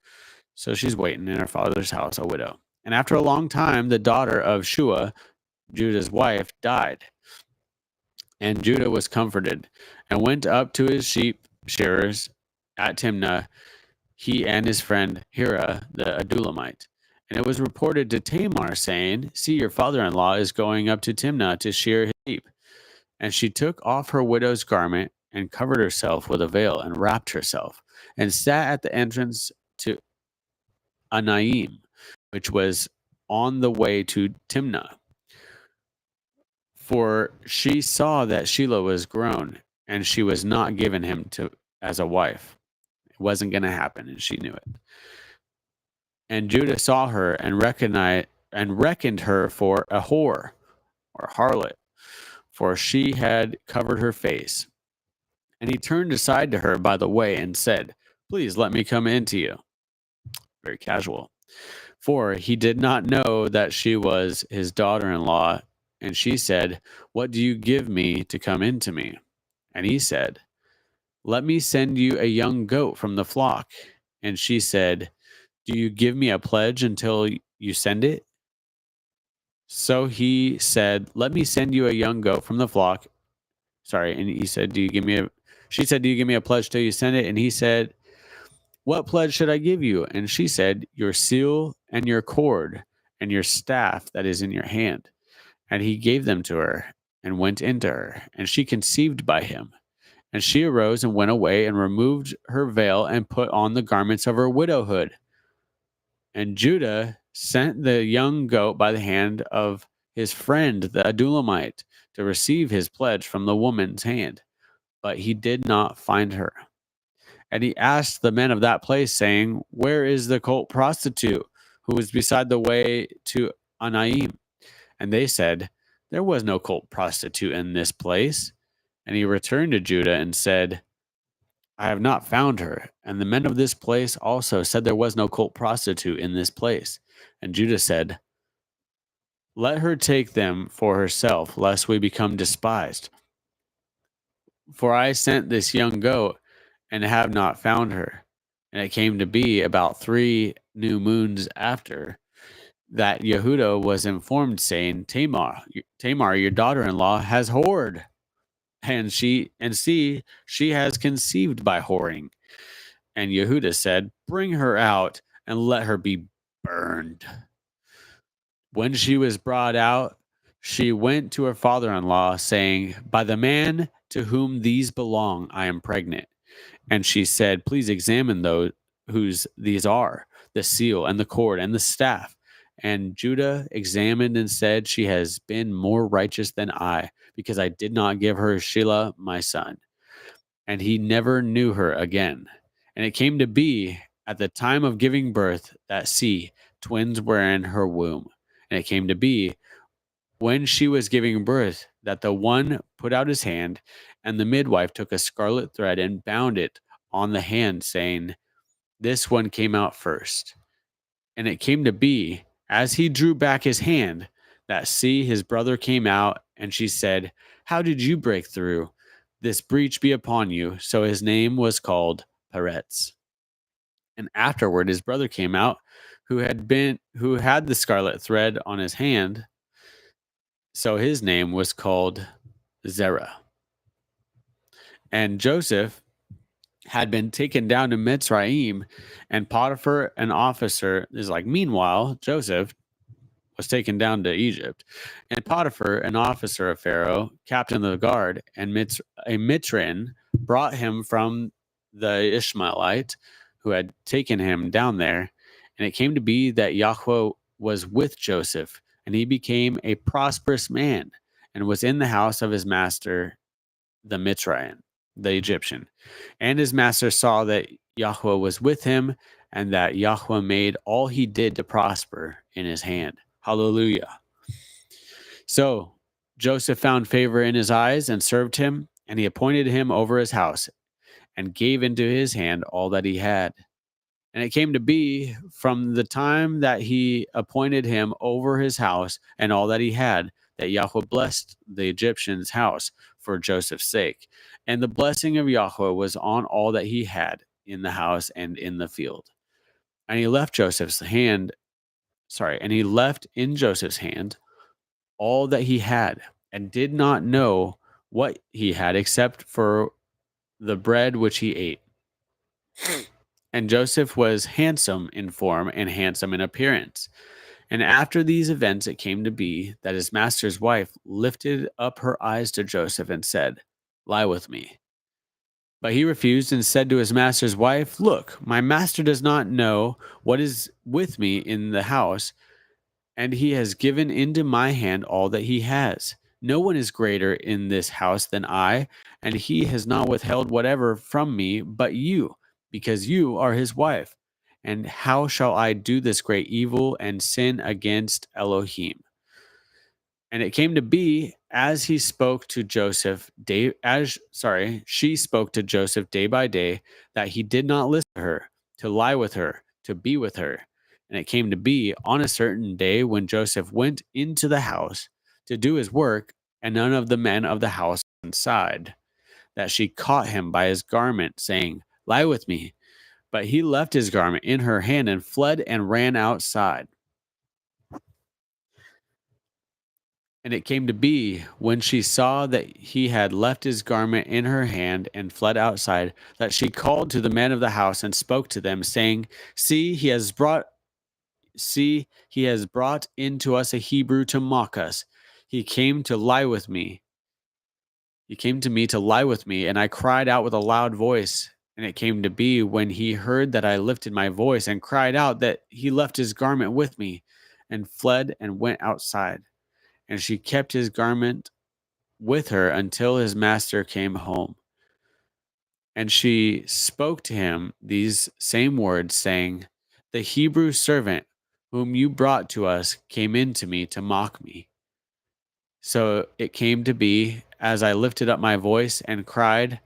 So she's waiting in her father's house, a widow. And after a long time, the daughter of Shua, Judah's wife, died. And Judah was comforted and went up to his sheep shearers at Timnah, he and his friend Hira the Adulamite. And it was reported to Tamar, saying, "See, your father-in-law is going up to Timnah to shear his sheep." And she took off her widow's garment and covered herself with a veil and wrapped herself and sat at the entrance to Anaim, which was on the way to Timnah. For she saw that Shelah was grown, and she was not given him as a wife. It wasn't going to happen, and she knew it. And Judah saw her and reckoned her for a whore or harlot, for she had covered her face. And he turned aside to her by the way and said, "Please let me come in to you." Very casual. For he did not know that she was his daughter-in-law. And she said, "What do you give me to come into me?" And he said, "Let me send you a young goat from the flock." And she said, "Do you give me a pledge until you send it?" So he said, "Let me send you a young goat from the flock." Sorry. And he said, "Do you give me a..." She said, "Do you give me a pledge till you send it?" And he said, "What pledge should I give you?" And she said, "Your seal and your cord and your staff that is in your hand." And he gave them to her and went into her, and she conceived by him. And she arose and went away and removed her veil and put on the garments of her widowhood. And Judah sent the young goat by the hand of his friend, the Adulamite, to receive his pledge from the woman's hand. But he did not find her. And he asked the men of that place, saying, "Where is the cult prostitute who was beside the way to Anaim?" And they said, "There was no cult prostitute in this place." And he returned to Judah and said, "I have not found her." And the men of this place also said there was no cult prostitute in this place. And Judah said, "Let her take them for herself, lest we become despised. For I sent this young goat and have not found her." And it came to be about 3 new moons after that Yehuda was informed, saying, Tamar, your daughter-in-law, has whored, and she has conceived by whoring. And Yehuda said, "Bring her out and let her be burned." When she was brought out, she went to her father-in-law, saying, "By the man to whom these belong, I am pregnant." And she said, "Please examine those whose these are, the seal and the cord and the staff." And Judah examined and said, "She has been more righteous than I, because I did not give her Shelah, my son." And he never knew her again. And it came to be at the time of giving birth that, see, twins were in her womb. And it came to be when she was giving birth that the one put out his hand, and the midwife took a scarlet thread and bound it on the hand, saying, "This one came out first." And it came to be, as he drew back his hand, that see, his brother came out, and she said, "How did you break through? This breach be upon you." So his name was called Peretz. And afterward his brother came out, who had the scarlet thread on his hand. So his name was called Zerah. And Joseph had been taken down to Mitzrayim, and Potiphar, an officer, is like, meanwhile, Joseph was taken down to Egypt. And Potiphar, an officer of Pharaoh, captain of the guard, and a Mitzrayim, brought him from the Ishmaelite who had taken him down there. And it came to be that Yahweh was with Joseph, and he became a prosperous man, and was in the house of his master, the Mitzrayim, the Egyptian. And his master saw that Yahweh was with him, and that Yahweh made all he did to prosper in his hand. Hallelujah. So Joseph found favor in his eyes and served him, and he appointed him over his house and gave into his hand all that he had. And it came to be from the time that he appointed him over his house and all that he had, that Yahweh blessed the Egyptian's house for Joseph's sake. And the blessing of Yahweh was on all that he had in the house and in the field. And he left and he left in Joseph's hand all that he had, and did not know what he had except for the bread which he ate. And Joseph was handsome in form and handsome in appearance. And after these events, it came to be that his master's wife lifted up her eyes to Joseph and said, "Lie with me." But he refused and said to his master's wife, "Look, my master does not know what is with me in the house, and he has given into my hand all that he has. No one is greater in this house than I, and he has not withheld whatever from me but you, because you are his wife. And how shall I do this great evil and sin against Elohim?" And it came to be as he spoke to Joseph she spoke to Joseph day by day, that he did not listen to her, to lie with her, to be with her. And it came to be on a certain day when Joseph went into the house to do his work, and none of the men of the house was inside, that she caught him by his garment, saying, "Lie with me." But he left his garment in her hand and fled and ran outside. And it came to be, when she saw that he had left his garment in her hand and fled outside, that she called to the men of the house and spoke to them, saying, See, he has brought into us a Hebrew to mock us. He came to lie with me. He came to me to lie with me, and I cried out with a loud voice. And it came to be, when he heard that I lifted my voice and cried out, that he left his garment with me and fled and went outside. And she kept his garment with her until his master came home. And she spoke to him these same words, saying, The Hebrew servant whom you brought to us came in to me to mock me. So it came to be, as I lifted up my voice and cried,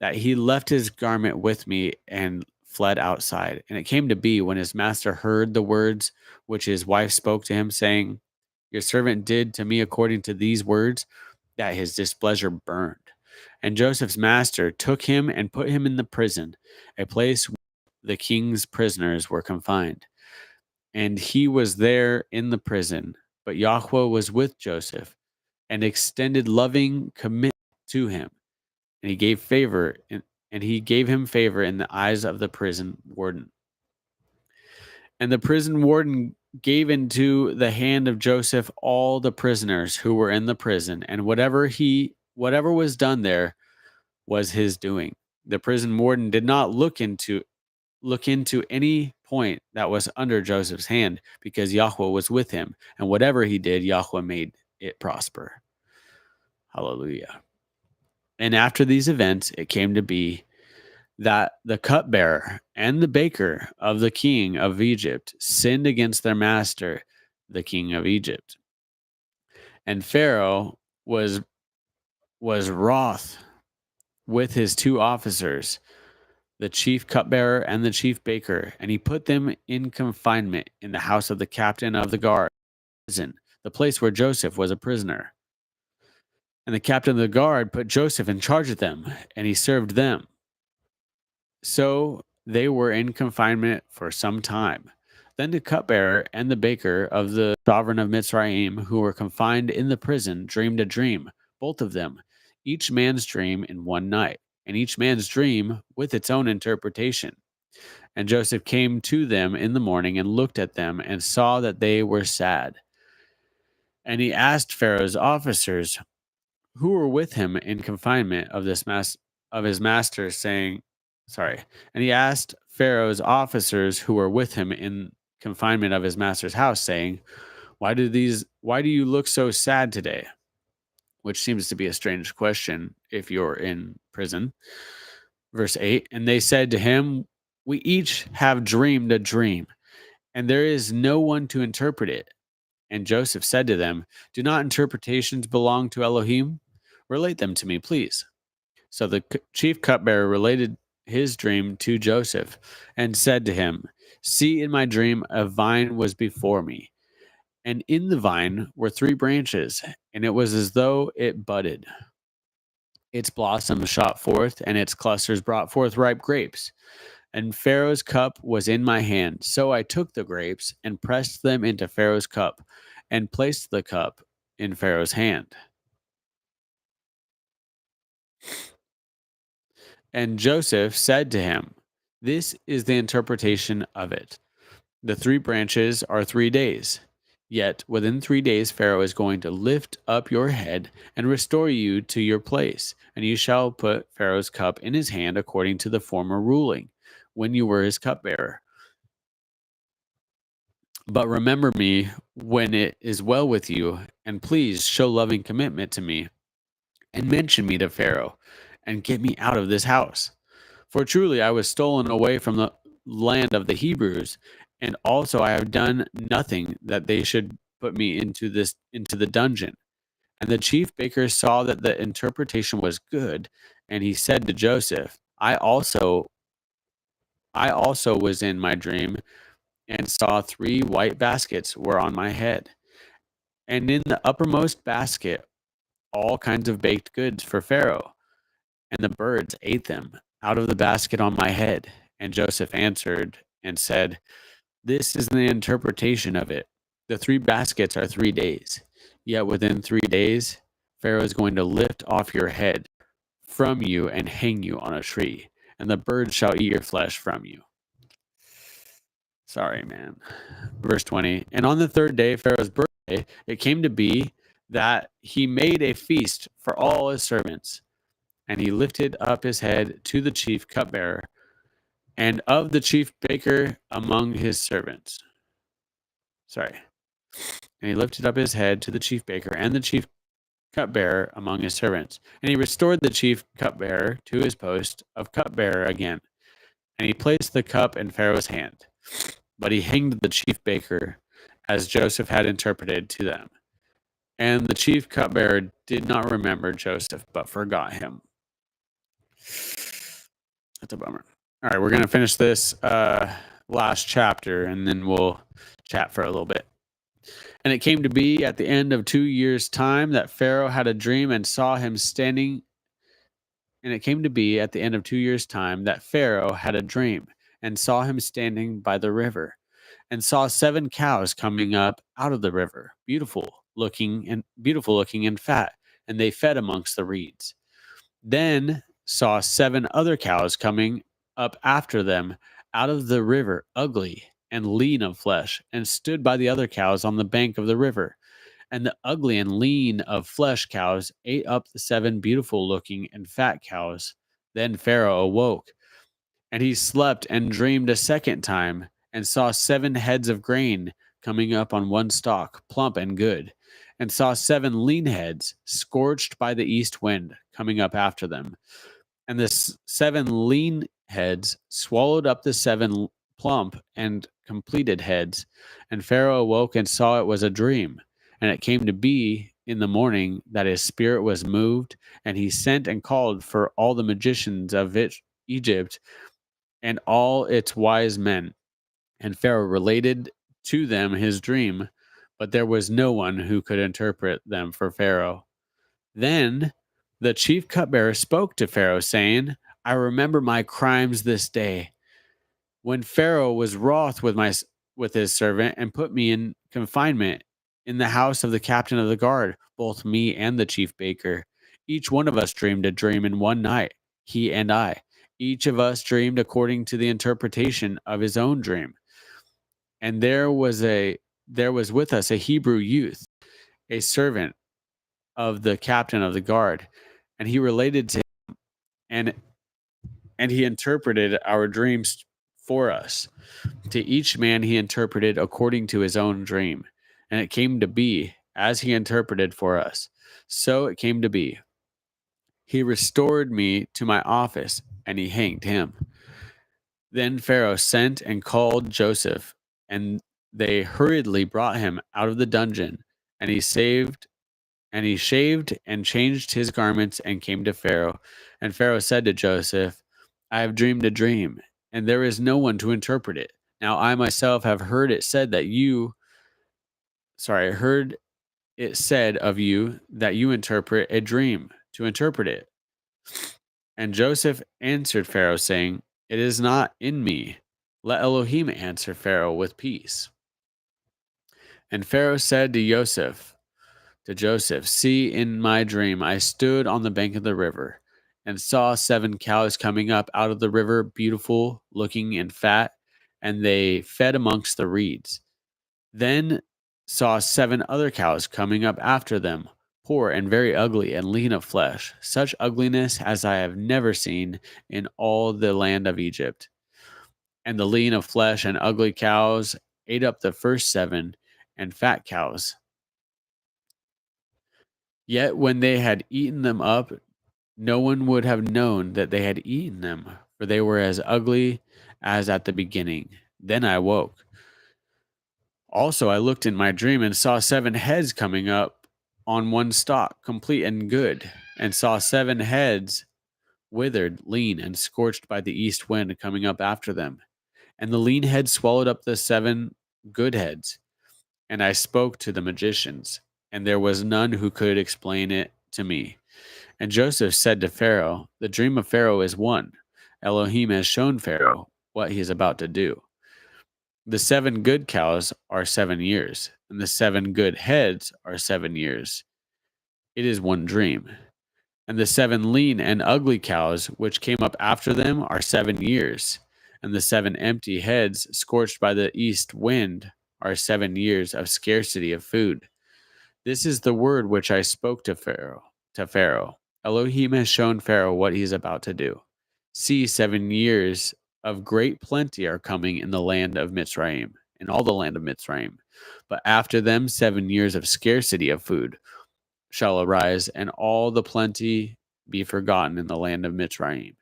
that he left his garment with me and fled outside. And it came to be, when his master heard the words which his wife spoke to him, saying, Your servant did to me according to these words, that his displeasure burned. And Joseph's master took him and put him in the prison, a place where the king's prisoners were confined. And he was there in the prison. But Yahweh was with Joseph and extended loving commitment to him. And he gave favor and he gave him favor in the eyes of the prison warden. And the prison warden gave into the hand of Joseph all the prisoners who were in the prison, and whatever was done there was his doing. The prison warden did not look into any point that was under Joseph's hand, because Yahweh was with him, and whatever he did, Yahweh made it prosper. Hallelujah. And after these events, it came to be that the cupbearer and the baker of the king of Egypt sinned against their master, the king of Egypt. And Pharaoh was wroth with his two officers, the chief cupbearer and the chief baker, and he put them in confinement in the house of the captain of the guard, prison, the place where Joseph was a prisoner. And the captain of the guard put Joseph in charge of them, and he served them. So they were in confinement for some time. Then the cupbearer and the baker of the sovereign of Mitzrayim, who were confined in the prison, dreamed a dream, both of them, each man's dream in one night, and each man's dream with its own interpretation. And Joseph came to them in the morning and looked at them and saw that they were sad. And he asked Pharaoh's officers who were with him in confinement of his master, saying, and he asked Pharaoh's officers who were with him in confinement of his master's house, saying, Why do you look so sad today? Which seems to be a strange question if you're in prison. Verse 8, and they said to him, We each have dreamed a dream, and there is no one to interpret it. And Joseph said to them, Do not interpretations belong to Elohim? Relate them to me, please. So the chief cupbearer related his dream to Joseph and said to him, See, in my dream, a vine was before me, and in the vine were 3 branches, and it was as though it budded. Its blossoms shot forth, and its clusters brought forth ripe grapes. And Pharaoh's cup was in my hand. So I took the grapes and pressed them into Pharaoh's cup and placed the cup in Pharaoh's hand. And Joseph said to him, This is the interpretation of it. The 3 branches are 3 days. Yet within 3 days Pharaoh is going to lift up your head and restore you to your place, and you shall put Pharaoh's cup in his hand according to the former ruling, when you were his cupbearer. But remember me when it is well with you, and please show loving commitment to me, and mention me to Pharaoh, and get me out of this house. For truly I was stolen away from the land of the Hebrews, and also I have done nothing that they should put me into the dungeon. And the chief baker saw that the interpretation was good, and he said to Joseph, I also was in my dream, and saw 3 white baskets were on my head, and in the uppermost basket all kinds of baked goods for Pharaoh, and the birds ate them out of the basket on my head. And Joseph answered and said, This is the interpretation of it. The 3 baskets are 3 days. Yet within 3 days, Pharaoh is going to lift off your head from you and hang you on a tree, and the birds shall eat your flesh from you. Sorry, man. Verse 20. And on the third day, Pharaoh's birthday, it came to be that he made a feast for all his servants, and he lifted up his head to the chief cupbearer and of the chief baker among his servants. Sorry. And he lifted up his head to the chief baker and the chief cupbearer among his servants. And he restored the chief cupbearer to his post of cupbearer again. And he placed the cup in Pharaoh's hand. But he hanged the chief baker as Joseph had interpreted to them. And the chief cupbearer did not remember Joseph, but forgot him. That's a bummer. All right, we're going to finish this last chapter, and then we'll chat for a little bit. And it came to be at the end of 2 years' time that Pharaoh had a dream and saw him standing. And it came to be at the end of 2 years' time that Pharaoh had a dream and saw him standing by the river, and saw 7 cows coming up out of the river, beautiful looking and fat, and they fed amongst the reeds. Then saw 7 other cows coming up after them out of the river, ugly and lean of flesh, and stood by the other cows on the bank of the river. And the ugly and lean of flesh cows ate up the 7 beautiful looking and fat cows. Then Pharaoh awoke, and he slept and dreamed a second time, and saw 7 heads of grain coming up on one stalk, plump and good, and saw 7 lean heads, scorched by the east wind, coming up after them. And the 7 lean heads swallowed up the 7 plump and completed heads. And Pharaoh awoke and saw it was a dream. And it came to be in the morning that his spirit was moved, and he sent and called for all the magicians of Egypt and all its wise men. And Pharaoh related to them his dream, but there was no one who could interpret them for Pharaoh. Then the chief cupbearer spoke to Pharaoh, saying, I remember my crimes this day, when Pharaoh was wroth with his servant and put me in confinement in the house of the captain of the guard, both me and the chief baker. Each one of us dreamed a dream in one night, he and I. Each of us dreamed according to the interpretation of his own dream. And there was with us a Hebrew youth, a servant of the captain of the guard, and he related to him, and he interpreted our dreams for us. To each man he interpreted according to his own dream. And it came to be, as he interpreted for us, so it came to be. He restored me to my office, and he hanged him. Then Pharaoh sent and called Joseph, and they hurriedly brought him out of the dungeon, and he shaved and changed his garments and came to Pharaoh. And Pharaoh said to Joseph, I have dreamed a dream, and there is no one to interpret it. Now I myself have heard it said of you that you interpret a dream to interpret it. And Joseph answered Pharaoh, saying, It is not in me. Let Elohim answer Pharaoh with peace. And Pharaoh said to Joseph, See, in my dream I stood on the bank of the river, and saw 7 cows coming up out of the river, beautiful looking and fat, and they fed amongst the reeds. Then saw 7 other cows coming up after them, poor and very ugly and lean of flesh, such ugliness as I have never seen in all the land of Egypt. And the lean of flesh and ugly cows ate up the first 7, and fat cows. Yet when they had eaten them up, no one would have known that they had eaten them, for they were as ugly as at the beginning. Then I woke. Also I looked in my dream and saw 7 heads coming up on one stalk, complete and good, and saw 7 heads withered, lean, and scorched by the east wind coming up after them. And the lean heads swallowed up the 7 good heads. And I spoke to the magicians, and there was none who could explain it to me. And Joseph said to Pharaoh, The dream of Pharaoh is one. Elohim has shown Pharaoh what he is about to do. The 7 good cows are 7 years, and the 7 good heads are 7 years. It is one dream. And the 7 lean and ugly cows which came up after them are 7 years. And the 7 empty heads scorched by the east wind are 7 years of scarcity of food. This is the word which I spoke to Pharaoh. Elohim has shown Pharaoh what he is about to do. See, 7 years of great plenty are coming in the land of Mitzrayim, in all the land of Mitzrayim. But after them, 7 years of scarcity of food shall arise, and all the plenty be forgotten in the land of Mitzrayim.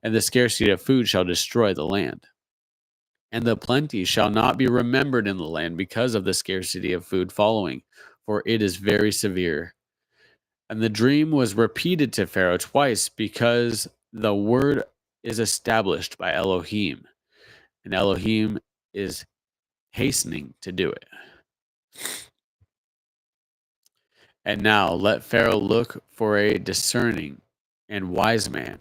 And the scarcity of food shall destroy the land. And the plenty shall not be remembered in the land because of the scarcity of food following, for it is very severe. And the dream was repeated to Pharaoh twice because the word is established by Elohim, and Elohim is hastening to do it. And now let Pharaoh look for a discerning and wise man,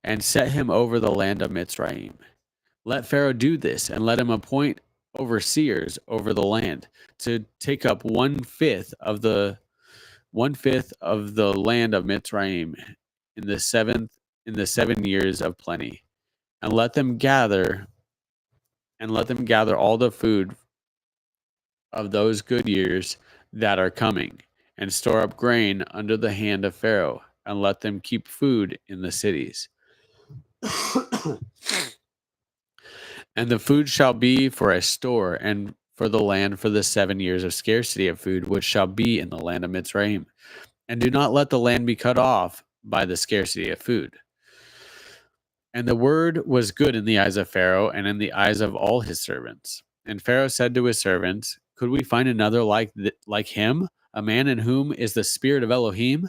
and set him over the land of Mitzrayim. Let Pharaoh do this, and let him appoint overseers over the land to take up 1/5 of the land of Mitzrayim in the 7 years of plenty, and let them gather all the food of those good years that are coming, and store up grain under the hand of Pharaoh, and let them keep food in the cities. And the food shall be for a store and for the land for the 7 years of scarcity of food, which shall be in the land of Mitzrayim. And do not let the land be cut off by the scarcity of food. And the word was good in the eyes of Pharaoh and in the eyes of all his servants. And Pharaoh said to his servants, could we find another like him, a man in whom is the spirit of Elohim?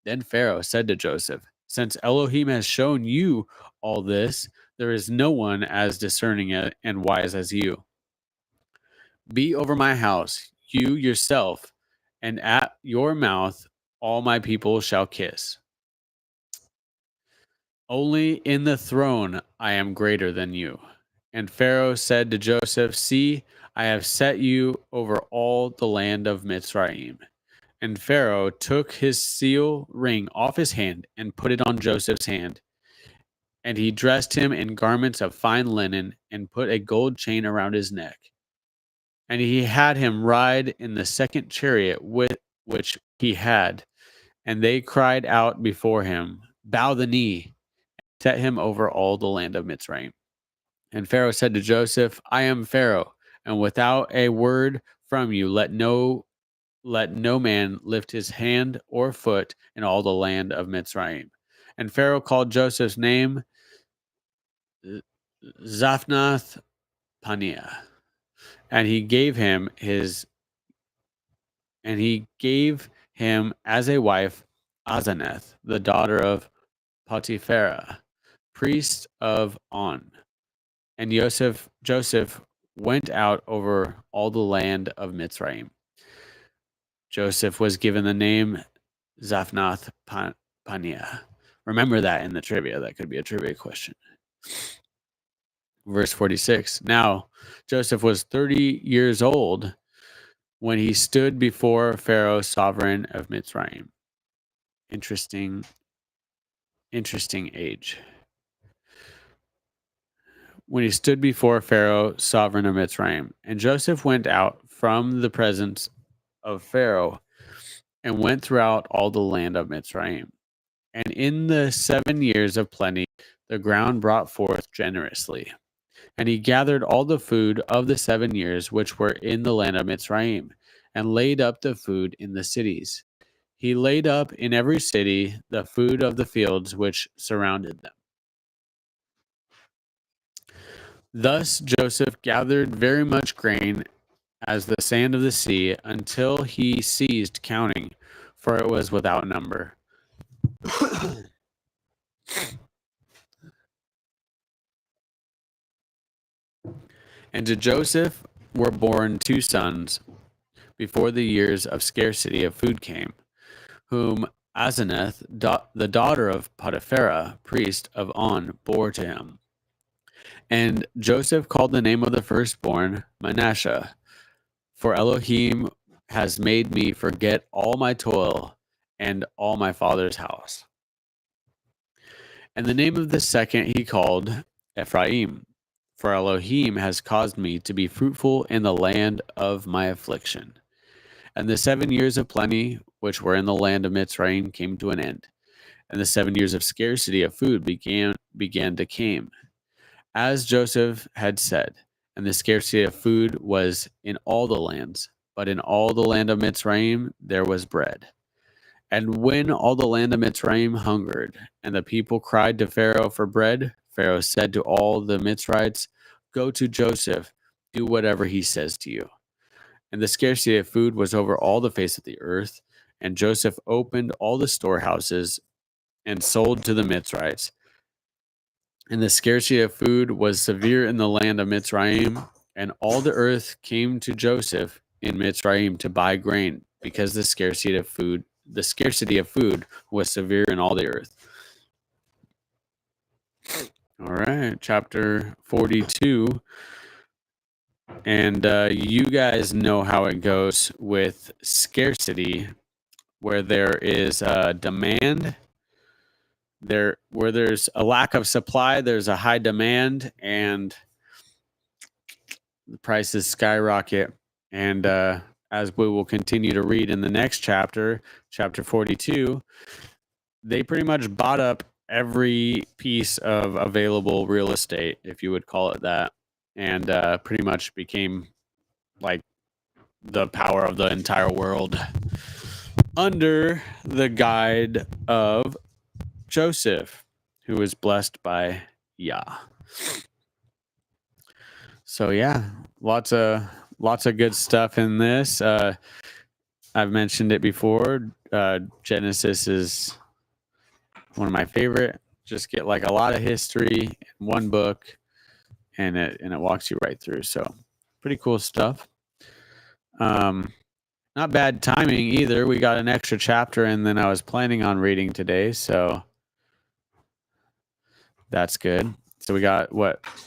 Then Pharaoh said to Joseph, since Elohim has shown you all this, there is no one as discerning and wise as you. Be over my house, you yourself, and at your mouth all my people shall kiss. Only in the throne I am greater than you. And Pharaoh said to Joseph, see, I have set you over all the land of Mitzrayim. And Pharaoh took his seal ring off his hand and put it on Joseph's hand. And he dressed him in garments of fine linen and put a gold chain around his neck. And he had him ride in the second chariot with which he had. And they cried out before him, bow the knee, and set him over all the land of Mitzrayim. And Pharaoh said to Joseph, I am Pharaoh, and without a word from you, let no man lift his hand or foot in all the land of Mitzrayim. And Pharaoh called Joseph's name Zaphnath Paneah, and he gave him as a wife Azaneth, the daughter of Potipharah, priest of On. And Joseph went out over all the land of Mitzrayim. Joseph was given the name Zaphnath Paneah. Remember that in the trivia. That could be a trivia question. Verse 46. Now, Joseph was 30 years old when he stood before Pharaoh, sovereign of Mitzrayim. Interesting age. When he stood before Pharaoh, sovereign of Mitzrayim. And Joseph went out from the presence of Pharaoh and went throughout all the land of Mitzrayim. And in the 7 years of plenty, the ground brought forth generously. And he gathered all the food of the 7 years which were in the land of Mitzrayim, and laid up the food in the cities. He laid up in every city the food of the fields which surrounded them. Thus Joseph gathered very much grain as the sand of the sea, until he ceased counting, for it was without number. And to Joseph were born 2 sons before the years of scarcity of food came, whom Azaneth, the daughter of Potipharah, priest of On, bore to him. And Joseph called the name of the firstborn Manasseh, for Elohim has made me forget all my toil and all my father's house. And the name of the second he called Ephraim, for Elohim has caused me to be fruitful in the land of my affliction. And the 7 years of plenty which were in the land of Mitzrayim came to an end, and the 7 years of scarcity of food began to came, as Joseph had said. And the scarcity of food was in all the lands, but in all the land of Mitzrayim there was bread. And when all the land of Mitzrayim hungered, and the people cried to Pharaoh for bread, Pharaoh said to all the Mitzrites, "Go to Joseph, do whatever he says to you." And the scarcity of food was over all the face of the earth. And Joseph opened all the storehouses and sold to the Mitzrites. And the scarcity of food was severe in the land of Mitzrayim, and all the earth came to Joseph in Mitzrayim to buy grain, because the scarcity of food was severe in all the earth. All right, chapter 42. And you guys know how it goes with scarcity, where there is a demand. Where there's a lack of supply, there's a high demand, and the prices skyrocket. And as we will continue to read in the next chapter, chapter 42, they pretty much bought up every piece of available real estate, if you would call it that, and pretty much became like the power of the entire world under the guide of Joseph, who was blessed by Yah. So yeah, lots of good stuff in this. I've mentioned it before. Genesis is one of my favorite. Just get like a lot of history in one book, and it walks you right through. So pretty cool stuff. Not bad timing either. We got an extra chapter, and then I was planning on reading today, so that's good. So we got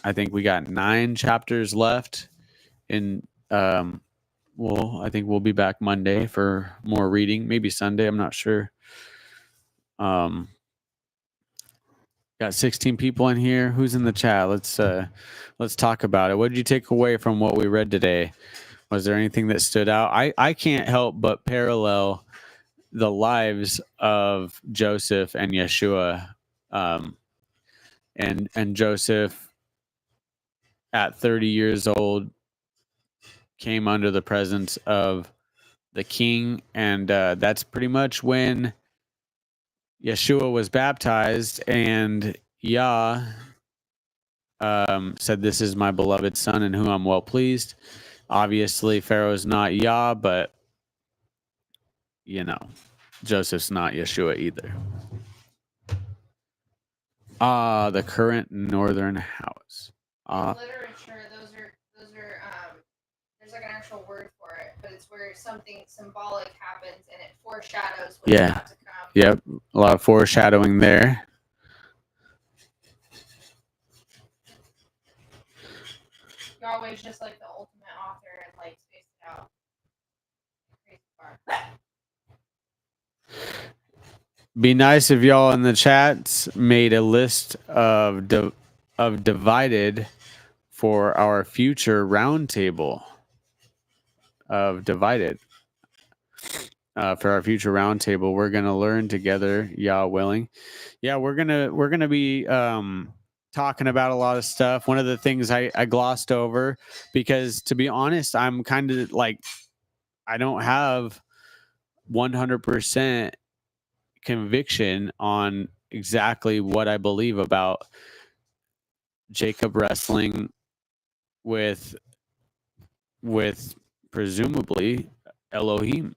I think we got 9 chapters left. In I think we'll be back Monday for more reading. Maybe Sunday. I'm not sure. Got 16 people in here. Who's in the chat? Let's talk about it. What did you take away from what we read today? Was there anything that stood out? I can't help but parallel the lives of Joseph and Yeshua, and Joseph at 30 years old came under the presence of the king, and that's pretty much when Yeshua was baptized, and Yah said, "This is my beloved son in whom I'm well pleased." Obviously, Pharaoh's not Yah, but Joseph's not Yeshua either. The current northern house. In literature, those are there's like an actual word for it, but it's where something symbolic happens and it foreshadows what's about to come. Yep, a lot of foreshadowing there. Yahweh's just like the ultimate author and like spaced it out. Crazy part. Be nice if y'all in the chats made a list of divided for our future roundtable. Of divided. For our future roundtable, we're gonna learn together, Yah willing. Yeah, we're gonna be talking about a lot of stuff. One of the things I glossed over, because to be honest, I'm kind of like, I don't have 100% conviction on exactly what I believe about Jacob wrestling with presumably Elohim.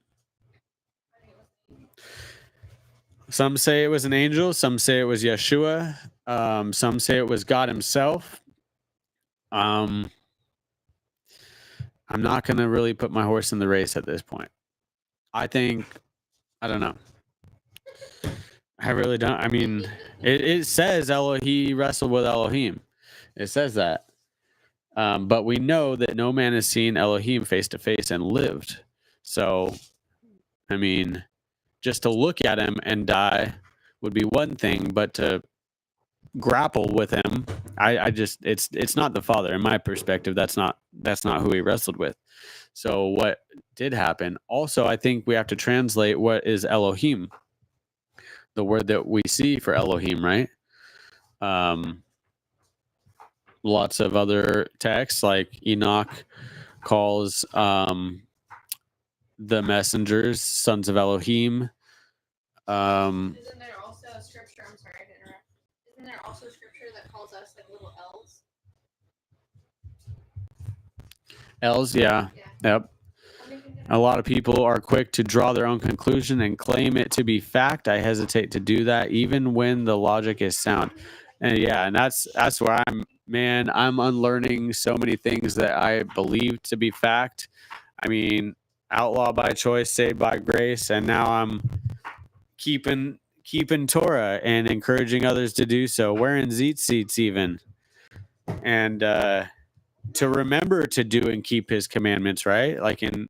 Some say it was an angel, some say it was Yeshua, some say it was God himself. I'm not going to really put my horse in the race at this point. I don't know. I really don't. I mean, it says Elohim wrestled with Elohim. It says that. But we know that no man has seen Elohim face to face and lived. So, I mean, just to look at him and die would be one thing, but to grapple with him, I just it's not the Father in my perspective. That's not who he wrestled with. So what did happen? Also, I think we have to translate what is Elohim, the word that we see for Elohim, right? Lots of other texts, like Enoch calls the messengers sons of Elohim. Isn't there also a scripture? I'm sorry to interrupt. Isn't there also scripture that calls us like little elves? Elves, yeah. Yep. A lot of people are quick to draw their own conclusion and claim it to be fact. I hesitate to do that, even when the logic is sound. And yeah, and that's where I'm unlearning so many things that I believe to be fact. I mean, outlaw by choice, saved by grace, and now I'm keeping Torah and encouraging others to do so, wearing tzitzits even, and to remember to do and keep his commandments, right? Like in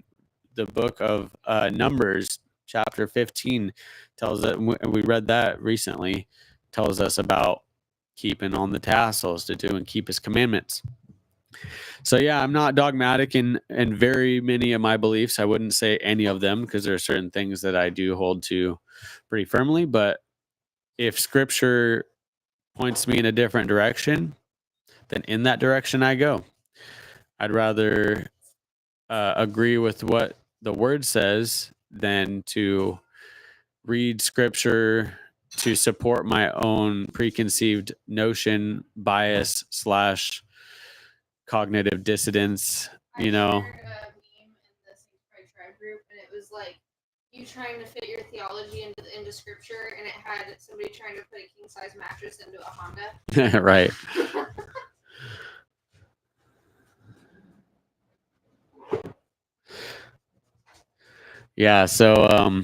the book of Numbers, chapter 15 tells us, we read that recently, tells us about keeping on the tassels to do and keep his commandments. So yeah, I'm not dogmatic in very many of my beliefs. I wouldn't say any of them, because there are certain things that I do hold to pretty firmly. But if scripture points me in a different direction, then in that direction I go. I'd rather agree with what the word says than to read scripture to support my own preconceived notion, bias / cognitive dissonance. You know, shared a meme in the Saint Pride Tribe group, and it was like you trying to fit your theology into scripture, and it had somebody trying to put a king size mattress into a Honda. Right. Yeah, so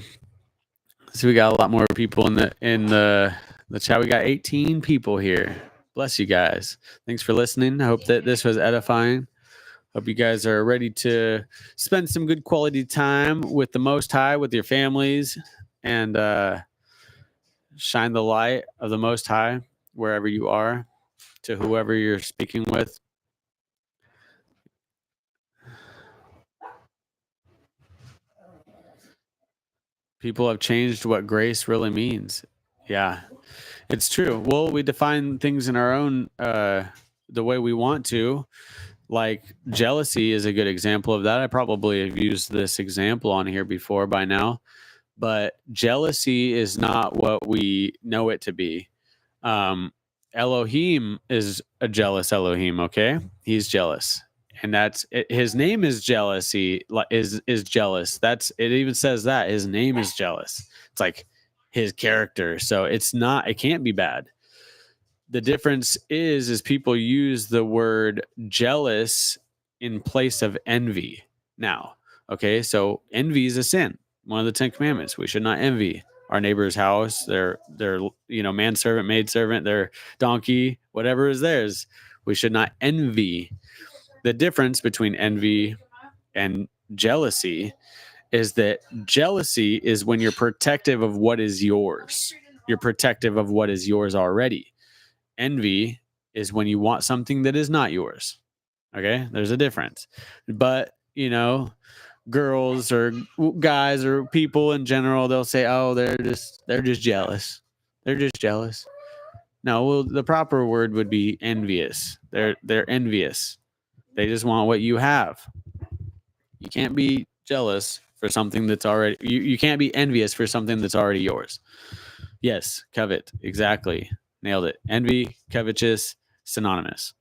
we got a lot more people in the chat. We got 18 people here. Bless you guys. Thanks for listening. I hope that this was edifying. Hope you guys are ready to spend some good quality time with the Most High, with your families, and shine the light of the Most High wherever you are, to whoever you're speaking with. People have changed what grace really means. Yeah, it's true. Well, we define things in our own the way we want to. Like jealousy is a good example of that. I probably have used this example on here before by now, but jealousy is not what we know it to be. Elohim is a jealous Elohim. Okay, he's jealous, and that's it. His name is jealousy. Is jealous. That's it. Even says that his name is jealous. It's like his character. So it's not. It can't be bad. The difference is people use the word jealous in place of envy. Now, okay, so envy is a sin. One of the 10 commandments. We should not envy our neighbor's house, their manservant, maidservant, their donkey, whatever is theirs. We should not envy. The difference between envy and jealousy is that jealousy is when you're protective of what is yours. You're protective of what is yours already. Envy is when you want something that is not yours. Okay, there's a difference. But girls or guys or people in general, they'll say, "Oh, they're just jealous. They're just jealous." No, well, the proper word would be envious. They're envious. They just want what you have. You can't be jealous for something that's already. You can't be envious for something that's already yours. Yes, covet. Exactly. Nailed it. Envy, covetous, synonymous.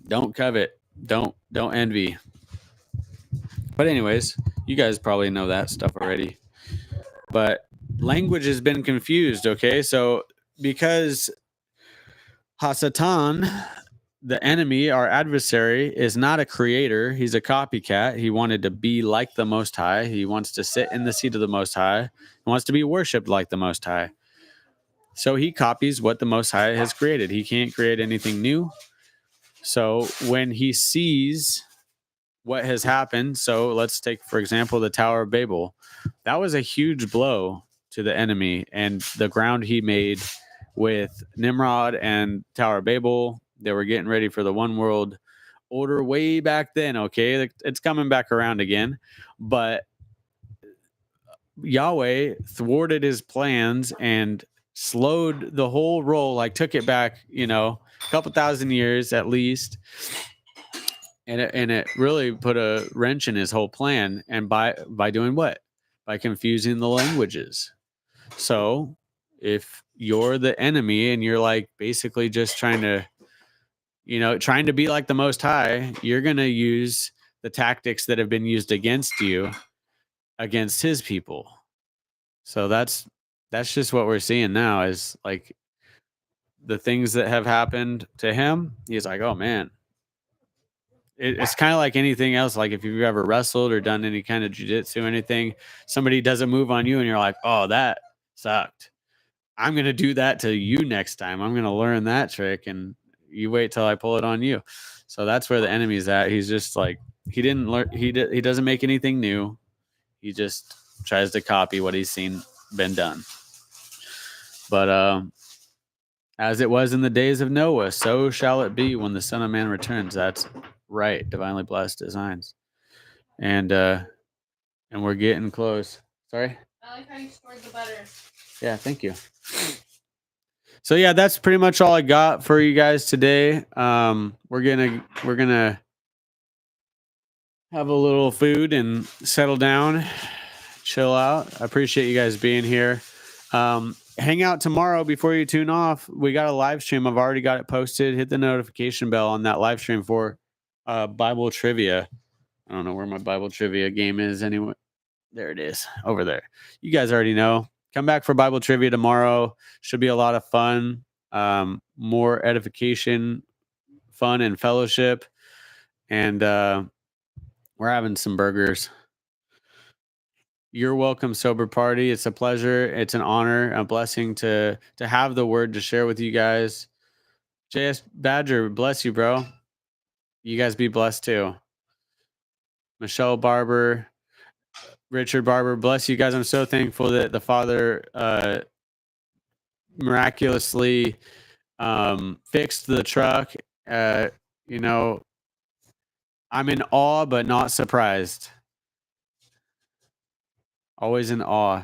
Don't covet. Don't envy. But anyways, you guys probably know that stuff already. But language has been confused, okay? So because Hasatan, the enemy, our adversary, is not a creator, he's a copycat. He wanted to be like the Most High. He wants to sit in the seat of the Most High. He wants to be worshipped like the Most High. So he copies what the Most High has created. He can't create anything new. So when he sees what has happened, so let's take, for example, the Tower of Babel. That was a huge blow to the enemy, and the ground he made with Nimrod and Tower of Babel. They were getting ready for the one world order way back then. Okay, it's coming back around again, but Yahweh thwarted his plans and slowed the whole roll, like took it back, a couple thousand years at least. And it really put a wrench in his whole plan. And by doing what? By confusing the languages. So if you're the enemy and you're like basically just trying to be like the Most High, you're going to use the tactics that have been used against you against his people. So that's just what we're seeing now is like the things that have happened to him. He's like, oh man, it's kind of like anything else. Like if you've ever wrestled or done any kind of jujitsu, anything, somebody does a move on you and you're like, oh, that sucked. I'm going to do that to you next time. I'm going to learn that trick. And you wait till I pull it on you. So that's where the enemy's at. He's just like, he didn't learn. He doesn't make anything new. He just tries to copy what he's seen been done. But as it was in the days of Noah, so shall it be when the Son of Man returns. That's right. Divinely blessed designs. And we're getting close. Sorry? I like how you stored the butter. Yeah, thank you. So yeah, that's pretty much all I got for you guys today. We're gonna have a little food and settle down, chill out. I appreciate you guys being here. Hang out tomorrow before you tune off. We got a live stream. I've already got it posted. Hit the notification bell on that live stream for Bible trivia. I don't know where my Bible trivia game is anyway. There it is over there. You guys already know. Come back for Bible trivia tomorrow. Should be a lot of fun. More edification, fun, and fellowship. And we're having some burgers. You're welcome, Sober Party. It's a pleasure. It's an honor, a blessing to have the word to share with you guys. JS Badger, bless you, bro. You guys be blessed too. Michelle Barber, Richard Barber, bless you guys. I'm so thankful that the Father miraculously fixed the truck. I'm in awe, but not surprised. Always in awe.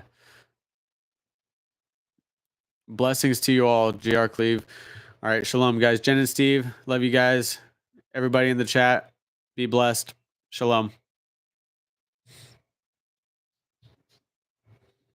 Blessings to you all, JR Cleve. All right, shalom, guys. Jen and Steve, love you guys. Everybody in the chat, be blessed. Shalom.